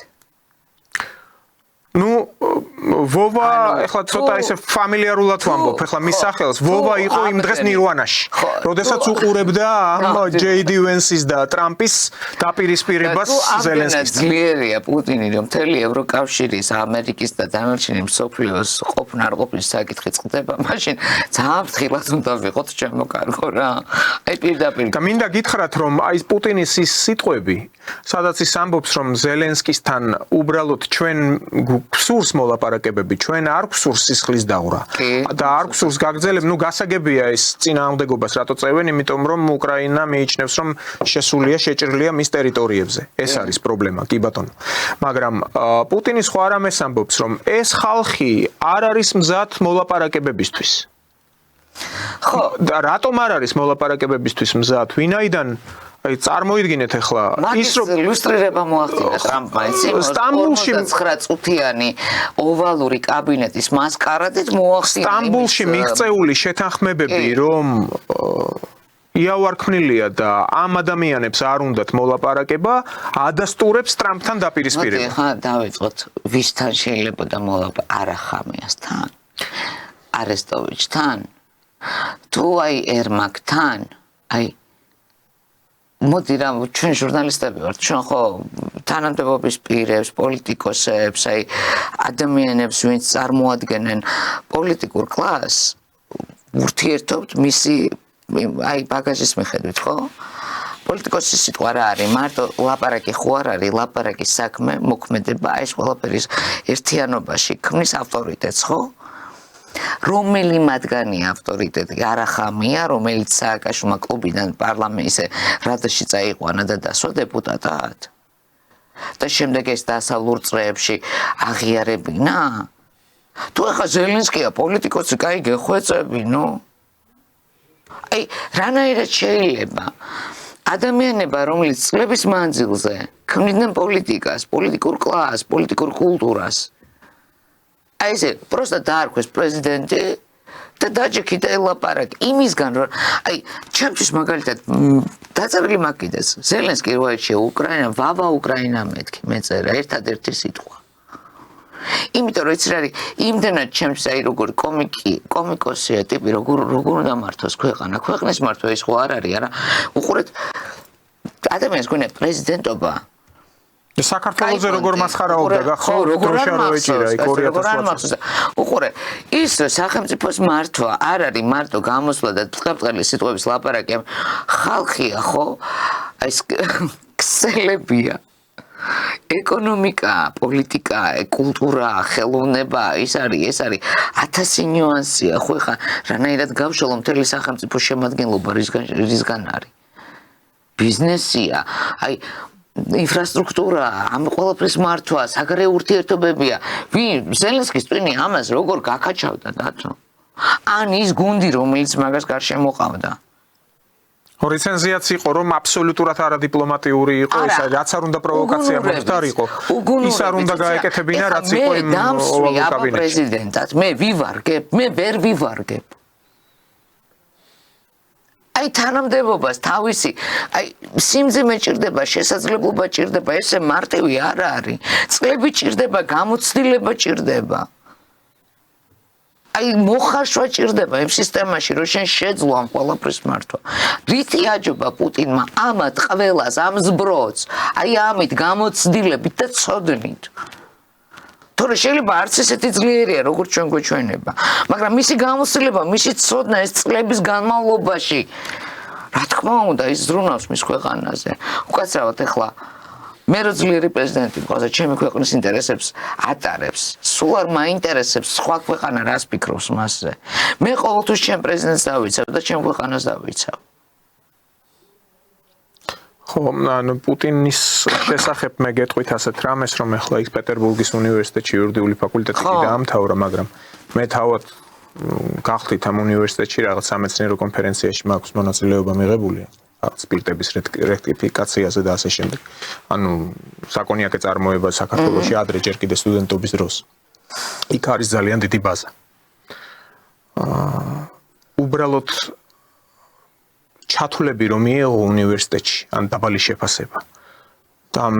ნუ ვოვა ეხლა ცოტა ისე ფამილიარულად ვამბობ, ეხლა მის სახელს ვოვა იყო იმ დღეს ნირვანაში. როდესაც უყურებდა ამ ჯეიდი ვენსის და ტრამპის დაპირისპირებას ზელენსკისთან. ძლიერია პუტინი, რომ მთელი ევროკავშირის, ამერიკის და დანარჩენი მსოფლიოს ყოფნა-არყოფნის საკითხი წყდება, მაშინ ძალიან ფრთხილად უნდა ვიყოთ ჩემო კარგო რა. აი პირდაპირ. და მინდა გითხრათ, რომ აი პუტინის ის სიტყვები, სადაც ის ამბობს, რომ ზელენსკისთან უბრალოდ ჩვენ გსურს მოლაპარაკებები, ჩვენ არ გსურს სისხლის დაღვრა და არ გსურს გაგრძელებ, ნუ გასაგებია ეს წინააღმდეგობას რატო წევენ, იმიტომ რომ უკრაინა მიიჩნევს, რომ შესულია, შეჭრილია მის ტერიტორიებზე. ეს არის პრობლემა, კი ბატონო. მაგრამ პუტინი სხვა რამეს ამბობს, რომ ეს ხალხი არ არის მზად მოლაპარაკებებისთვის. ხო, და რატომ არ არის მოლაპარაკებებისთვის მზად? ვინაიდან აი წარმოიდგინეთ ახლა ის რომ ილუსტრირება მოახდინა ტრამპმა სტამბულში 9 წუთიანი ოვალური კაბინეტის მასკარადით მოახდინა სტამბულში მიღწეული შეთანხმებები რომ იავარქმნილია და ამ ადამიანებს არ უნდათ მოლაპარაკება ადასტურებს ტრამპთან დაპირისპირება. ხა დავიწყოთ ვისთან შეიძლება და არახამიასთან არესტოვიჩთან თუ აი ერმაკთან აი მოდი რა ჩვენ ჟურნალისტები ვართ ჩვენ ხო თანამდებობის პირებს პოლიტიკოსებს აი ადამიანებს ვინც წარმოადგენენ პოლიტიკურ კლასს ურთიერთობთ მისი აი ბაგაჟის მიხედვით ხო პოლიტიკოსის სიტყვა რა არის მარტო ლაპარაკი ხო არ არის ლაპარაკის საქმე მოქმედება ეს ყველაფერის ერთიანობაში ქმნის ავტორიტეტს ხო რომელი მათგანი ავტორიტეტი არახამია რომელიც სააკაშვილმა კლუბიდან პარლამენტზე რადაში წაიყვანა და დასვა დეპუტატად და შემდეგ ეს დასავლურ წრეებში აღიარებინა თუ ახლა ზელენსკია პოლიტიკოსი კაი გეხვეწებინო აი რანაირად შეიძლება ადამიანება რომელიც წლების მანძილზე ქმნიდნენ პოლიტიკას პოლიტიკურ კლასს პოლიტიკურ კულტურას აი ესე просто დაარქვეს პრეზიდენტი და დაჯექით ელაპარაკი იმისგან რომ აი ჩემთვის მაგალითად დაწერილი მაგიდეს ზელენსკი როაჩი უკრაინა ვავა უკრაინა მეთქი მეწერა ერთადერთი სიტყვა იმიტომ რომ იცი რა არის იმდენად ჩემს აი როგორ კომიკოსია ტიპი როგორ უნდა მართოს ქვეყანა ქვეყნის მართვა ის ხო არ არის არა უყურეთ ადამიანს გვინდა პრეზიდენტობა საქართველოზე როგორ მასხარაობდა გახო როგორ შეაჩერა იქ 2000 უყურე ის სახელმწიფოს მართვა არ არის მარტო გამოსვლა და წყებწყალი სიტყვების ლაპარაკი ხალხია ხო აი ქსელებია ეკონომიკა პოლიტიკა კულტურა ხელოვნება ეს არის 1000 ნიუანსია ხო ხა რანაირად გავშალო მთელი სახელმწიფოს შემადგენლობა რისგან არის ბიზნესია აი ინფრასტრუქტურა ამ ყველაფრის მართვა საგარეო ურთიერთობებია ვინ ზელენსკის ტვინი ამას როგორ გაკაჩავდა დათო ან ის გუნდი რომელიც მაგას გარშემო მოყავდა რეცენზიაც იყო რომ აბსოლუტურად არადიპლომატიური იყო ეს რაც არ უნდა პროვოკაცია მოხდარიყო ის არ უნდა გაეკეთებინა რაც იყო იმ ოვალურ კაბინეტში პრეზიდენტად მე ვივარგებ მე ვერ ვივარგებ აი თანამდებობას თავისი აი სიმძიმე ჭირდება შესაძლებლობა ჭირდება ესე მარტივი არ არის წლები ჭირდება გამოცდილება ჭირდება აი მოხარშვა ჭირდება იმ სისტემაში რომ შენ შეძლო ამ ყველაფრის მართვა რითი აჯობა პუტინმა ამათ ყველას ამ ზბროც აი ამით გამოცდილებით და ცოდნით თორე შეიძლება არც ესეთი ძლიერია როგორც ჩვენ გვეჩვენება მაგრამ მისი გამოცდილება მისი ცოდნა ეს წლების განმავლობაში რა თქმა უნდა ის ზრუნავს მის ქვეყანაზე უკაცრავად ახლა მე რო ძლიერი პრეზიდენტი მყავს ჩემი ქვეყნის ინტერესებს ატარებს სულ არ მაინტერესებს სხვა ქვეყანა რას ფიქრობს მასზე მე ყოველთვის ჩემ პრეზიდენტს დავიცავ და ჩემ ქვეყანას დავიცავ ხო, ანუ პუტინის შესახებ მე გეტყვით ასეთ რამეს, რომ ახლა იქ პეტერბურგის უნივერსიტეტში იურიდიული ფაკულტეტი კი დაამთავრა, მაგრამ მე თავად გახდით ამ უნივერსიტეტში რაღაც სამეცნიერო კონფერენციაში მაქვს მონაწილეობა მიღებული. სპირტების რექტიფიკაციაზე და ასე შემდეგ. ანუ საკონიაკე წარმოება საქართველოში ადრე ჯერ კიდე სტუდენტობის დროს. იქ არის ძალიან დიდი ბაზა. უბრალოდ ჩათვლები რომ მიიღო უნივერსიტეტში, ან დაბალი შეფასება. და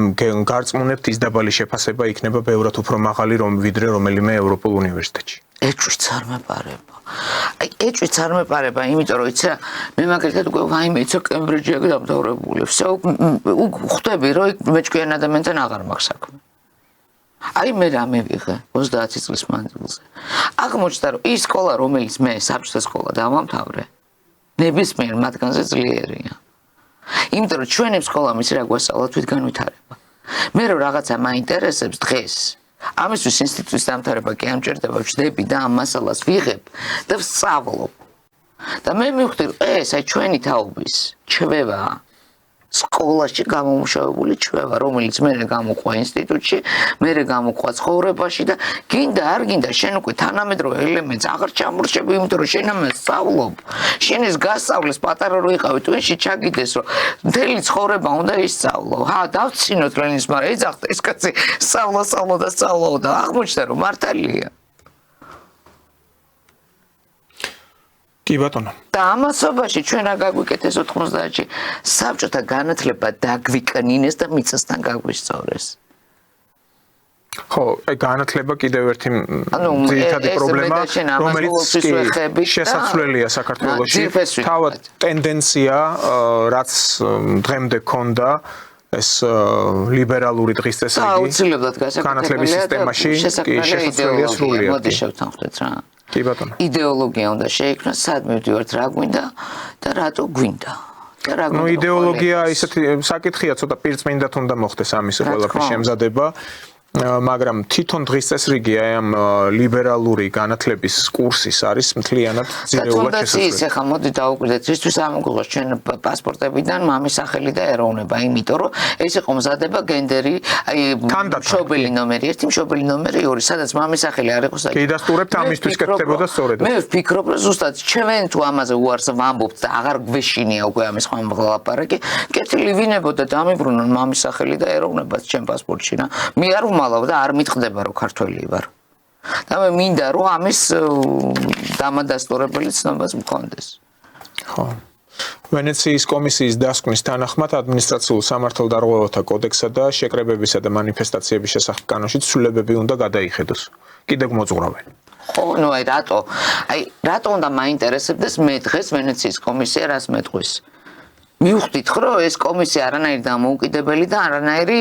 გარწმუნებთ ის დაბალი შეფასება იქნება ბევრად უფრო მაღალი ვიდრე რომელიმე ევროპულ უნივერსიტეტში. ეჭვიც არ მეპარება. აი ეჭვიც არ მეპარება, იმიტომ რომ იცი რა, მე მაგალითად უკვე ვაიმე იცი კემბრიჯი აქ დამთავრებული. всё ხვდები რომ მეჭკვიან ადამიანთან აღარ მაქვს საქმე. აი მე რა მივიღე 30 წლის მანძილზე. აღმოჩნდა რომ ის სკოლა რომელიც მე საბჭოთა სკოლა დავამთავრე, ნებისმიერ მათგანზე ძლიერია. იმიტომ რომ ჩვენი სკოლა მის რა გვასწავლა თვით განვითარება. მე რომ რაღაცა მაინტერესებს დღეს ამისთვის ინსტიტუტის დამთავრება კი ამჭირდება, ვждები და ამ მასალას ვიღებ და ვსწავლობ. და მე მივხვდი რომ ეს აი ჩვენი თაობის ჩვევაა. სკოლაში გამომუშავებული ჩვევა, რომელიც მე გამოყვა ინსტიტუტში, მე გამოყვა ცხოვრებაში და გინდა არ გინდა შენ უკვე თანამედროვე ელემენტს აღარ ჩამორჩები, იმიტომ რომ შენ ამას სწავლობ. შენ ეს გასწავლეს პატარა რო იყავი ტვინში ჩაგიდეს რომ მთელი ცხოვრება უნდა ისწავლო. დავცინოთ რენის, მაგრამ ეძახდა ეს კაცი სწავლა და აღმოჩნდა რომ მართალია. კი ბატონო. და ამასობაში ჩვენ რა გაგვიკეთეს 90-ში საბჭოთა განათლება დაგვიკნინეს და მიწასთან გაგვისწორეს. ხო, განათლება კიდევ ერთი ძირითადი პრობლემა, რომელიც შესაძლებელია საქართველოში. თავად ტენდენცია, რაც დღემდე ქონდა ეს ლიბერალური დღის წესრიგი. აუცილებლად განათლების სისტემაში შესაძლებელია სრულიად. მოდი შევთანხმდეთ რა. კი ბატონო. იდეოლოგია უნდა შეიქმნას, სად მივდივართ რა გვინდა და რატო გვინდა. ნუ იდეოლოგია ისეთი საკითხია, ცოტა პირწმინდად უნდა მოხდეს ამის ყველაფრის შემზადება. მაგრამ თვითონ დღის წესრიგი აი ამ ლიბერალური განათლების კურსის არის მთლიანად ძირეულად შესაძლებელი. ის ახლა მოდი დავუკვირდეთ, ისთვის ამოგიღოს ჩვენ პასპორტებიდან მამის სახელი და ეროვნება, იმიტომ რომ ეს იყო მზადება გენდერი, აი მშობელი ნომერი 1, მშობელი ნომერი 2, სადაც მამის სახელი არ იყო საერთოდ. კი დასტურებთ ამისთვის კეთდებოდა სწორედ. მე ვფიქრობ, რომ ზუსტად ჩვენ თუ ამაზე უარს ვამბობთ და აღარ გვეშინია უკვე ამის ლაპარაკი, კეთილი ვინებოდა დამიბრუნონ მამის სახელი და ეროვნებაც ჩვენ პასპორტში რა. მე არ და არ მიტყდება რომ ქართველი ვარ. და მე მინდა რომ ამის დამადასტურებელი ცნობაც მქონდეს. ხო. ვენეციის კომისიის დასკვნის თანახმად ადმინისტრაციულ სამართალდარღვევათა კოდექსსა და შეკრებებისა და მანიფესტაციების შესახებ კანონში ცვლილებები უნდა გადაიხედოს. კიდევ მოძღვრავენ. ხო, ნუ აი რატო უნდა მაინტერესებდეს მე დღეს ვენეციის კომისია რას მეტყვის? მივხვდით რომ ეს კომისია არანაირი დამოუკიდებელი და არანაირი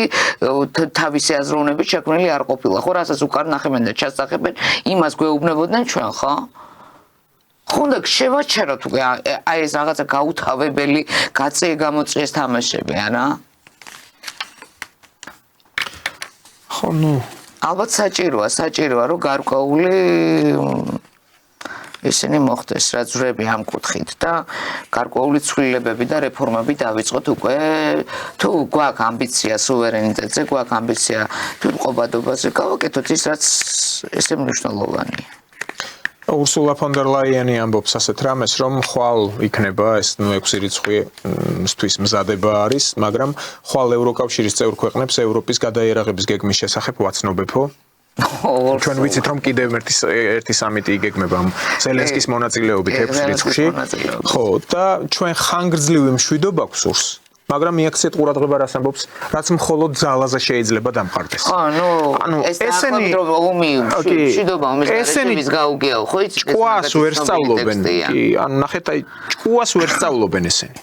თავისი აზროვნებით შექმნილი არ ყოფილა. ხო, რასაც უკან ნახებენ და ჩასახებენ, იმას გვეუბნებოდნენ ჩვენ, ხო? ხონდა შევაჩეროთ უკვე აი ეს რაღაცა გაუთავებელი გაწიე გამოწიეს თამაშები, არა? ხო, ნუ ალბათ საჭიროა რომ გარკვეული ისინი მოხდეს რა ძვრები ამ კუთხით და გარკვეული ცვლილებები და რეფორმები დავიწყოთ უკვე თუ გვაქვს ამბიცია სუვერენიტეტზე, გვაქვს ამბიცია თვითმყოფადობაზე, გავაკეთოთ ის რაც ესე მნიშვნელოვანია. Ursula von der Leyen ამბობს ასეთ რამეს, რომ ხვალ იქნება ეს 6 რიცხვისთვის მზადება არის, მაგრამ ხვალ ევროკავშირის წევრ ქვეყნებს ევროპის გადაიარაღების გეგმის შესახებ ვაცნობებო. ჩვენ ვიცით რომ კიდევ ერთი სამიტი იგეგმება ზელენსკის მონაწილეობით 6 რიცხვში. ხო, და ჩვენ ხანგრძლივი მშვიდობა გვსურს. მაგრამ მიაქციეთ ყურადღება რას ამბობს, რაც მხოლოდ ძალაზე შეიძლება დამყარდეს. ანუ ესენი მშვიდობა ომის გაუგეო, ხო იცი? ჭკუას ვერ სწავლობენ. კი, ანუ ნახეთ, აი ჭკუას ვერ სწავლობენ ესენი.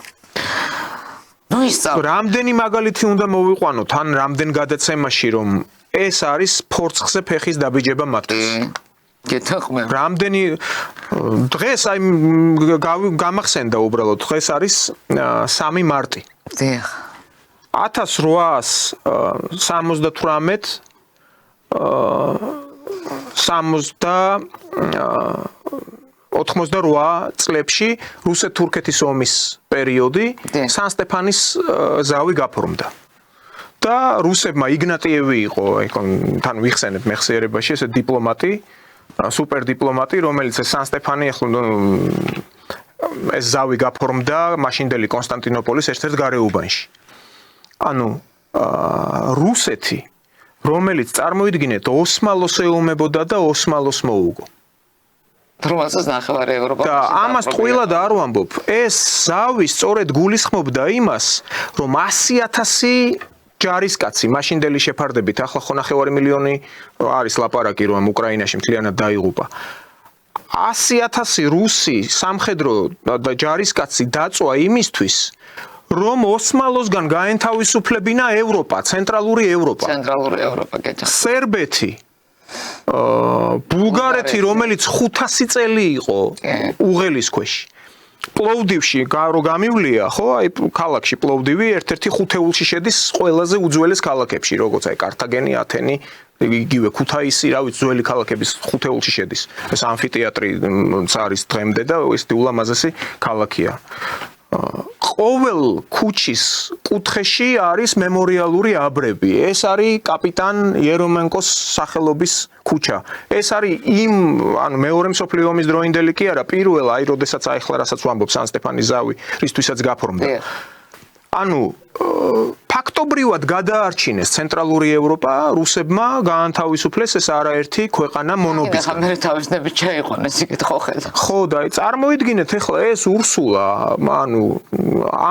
რამდენი მაგალითი უნდა მოვიყვანოთ, ან რამდენ გადაცემაში რომ ეს არის ფორცხზე ფეხის დაბიჯება მათთვის. გეთახმე. რამდენი დღეს აი გამახსენდა უბრალოდ დღეს არის 3 მარტი. დიახ. 1878 60 88 წლებში რუსეთ-თურქეთის ომის პერიოდი სან-სტეფანის ზავი გაფორმდა. და რუსებმა იგნატიევი იყო, თან ვიხსენებ მეხსიერებაში, ესე დიპლომატი, სუპერ დიპლომატი, რომელიც სან-სტეფანი ეს ზავი გაფორმდა მაშინდელი კონსტანტინოპოლის ერთ-ერთ გარეუბანში. ანუ რუსეთი, რომელიც წარმოიდგინეთ ოსმალოს ეომებოდა და ოსმალოს მოუგო. რომელსაც ნახევარი ევროპა და ამას ტყუილად არ ვამბობ. ეს ზავი სწორედ გულისხმობდა იმას, რომ 100,000 ჯარისკაცი მაშინდელი შეფარდებით, ახლა ხო 9 მილიონი არის ლაპარაკი, რომ უკრაინაში მთლიანად დაიღუპა. 100,000 რუსი სამხედრო და ჯარისკაცი დაწვა იმისთვის, რომ ოსმალოსგან გაენთავისუფლებინა ევროპა, ცენტრალური ევროპა. გეჭა. სერბეთი, ბულგარეთი, რომელიც 500 წელი იყო უღელის ქვეშ. პლოვდივში რო გამივლია, ხო, აი ქალაქში პლოვდივი ერთ-ერთი ხუთეულში შედის ყველაზე უძველეს ქალაქებში, როგორც აი კართაგენი, ათენი, იგივე ქუთაისი, რა ვიცი, ძველი ქალაქების ხუთეულში შედის. ეს ამფითეატრი არის დღემდე და ეს ულამაზესი ქალაქია. ყოველ ქუჩის კუთხეში არის მემორიალური აბრები. ეს არის კაპიტან იერომენკოს სახელობის ქუჩა. ეს არის ანუ მეორე მსოფლიო ომის დროინდელი კი არა, პირველ აი როდესაც აიხლა რასაც ვამბობ სან-სტეფანის ზავი, რისთვისაც გაფორმდა. ანუ ფაქტობრივად გადაარჩინეს ცენტრალური ევროპა, რუსებმა გაანთავისუფლეს ეს არაერთი ქვეყანა მონობის. ახლა მე თავისნებით ჩაიყვანეს იქეთ ხო ხედა. ხო და წარმოიდგინეთ ახლა ეს ურსულა, ანუ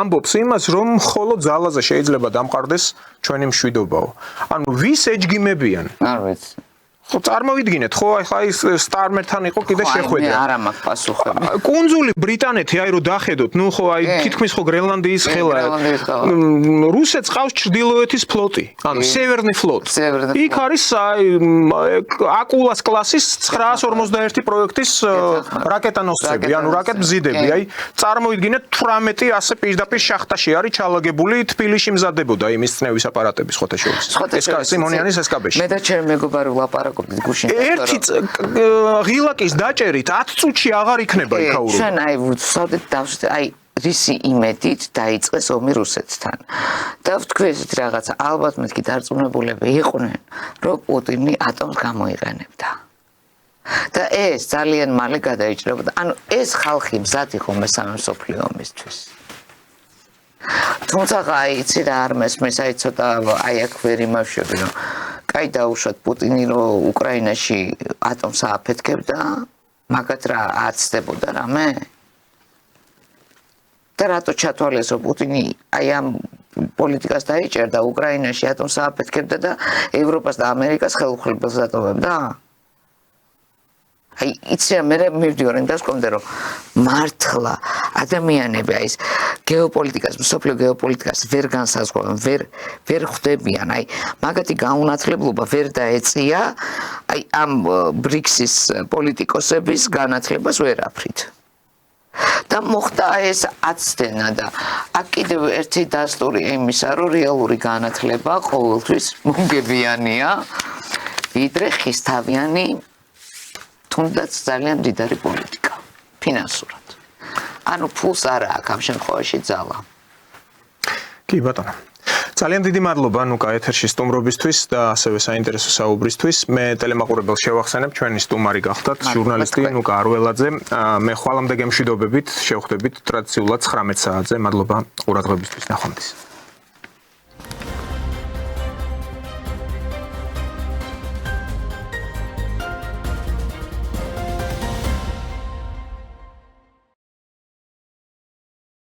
ამბობს იმას, რომ მხოლოდ ძალაზე შეიძლება დამყარდეს ჩვენი მშვიდობაო. ანუ ვის ეჯგიმებიან? არ ვიცი. ხო წარმოვიდგინეთ, ხო, ახლა ის სტარმერთან იყო კიდე შეხვედრა. მე არ მაქვს პასუხები. კუნძული ბრიტანეთი, აი რო დახედოთ, ნუ ხო, აი თითქმის ხო გრენლანდიის ხელა. რუსეთს ყავს ჩრდილოეთის ფლოტი, ანუ სევერნი ფლოტ. იქ არის აი აკულას კლასის 951 პროექტის რაკეტანოსცები, ანუ რაკეტბზიდები. აი წარმოიდგინეთ 18 ასე პირდაპირ შახტაში არის ჩალაგებული, თბილისში მზადდებოდა იმის წნევის აპარატების ხოთა შორის. ეს სიმონიანის ესკაბეში. მე და ჩემი მეგობარი ვლაპარაკობ ერთი ღილაკის დაჭერით 10 წუთში აღარ იქნება იქაურობა. ჩვენ აი ვუცავდით დავშვით აი რისი იმედით დაიწყეს ომი რუსეთთან. და ვთქვი ესეთ რაღაცა, ალბათ მეთქი დარწმუნებულები იყვნენ, რომ პუტინი ატომს გამოიყენებდა. და ეს ძალიან მალე გადაიჭრებოდა. ანუ ეს ხალხი მზად იყო მესამე მსოფლიო ომისთვის. თუმცა აი იცი რა არ მესმის, აი ცოტა აი აქ ვერ იმავშები, რომ კაი დაუშვათ პუტინი რომ უკრაინაში ატომს ააფეთქებდა, მაგათ რა აცდებოდა რამე? და რატო ჩათვალეს რომ პუტინი აი ამ პოლიტიკას დაიჭერდა, უკრაინაში ატომს ააფეთქებდა და ევროპას და ამერიკას ხელუხლებელს დატოვებდა? აი იცი რა მე მივდივარ იმას გქონდა რომ მართლა ადამიანები აი ეს გეოპოლიტიკას, მსოფლიო გეოპოლიტიკას ვერ განსაზღვრავენ, ვერ ხვდებიან, აი მაგათი გაუნათლებლობა ვერ დაეწია აი ამ ბრიქსის პოლიტიკოსების განათლებას ვერაფრით. და მოხდა ეს აცდენა და აქ კიდევ ერთი დასტური იმისა, რომ რეალური განათლება ყოველთვის მოგებიანია, ვიდრე ხისთავიანი თუნდაც ძალიან დიდარი პოლიტიკა, ფინანსურად. ანუ ფულს არა აქვს ამ შემთხვევაში ძალა. კი ბატონო. ძალიან დიდი მადლობა ნუკა ეთერში სტუმრობისთვის და ასევე საინტერესო საუბრისთვის. მე ტელემაყურებელს შევახსენებ, ჩვენი სტუმარი გახდათ ჟურნალისტი ნუკა არველაძე. მე ხვალამდე გემშვიდობებით, შევხვდებით ტრადიციულად 19 საათზე. მადლობა ყურადღებისთვის. ნახვამდის.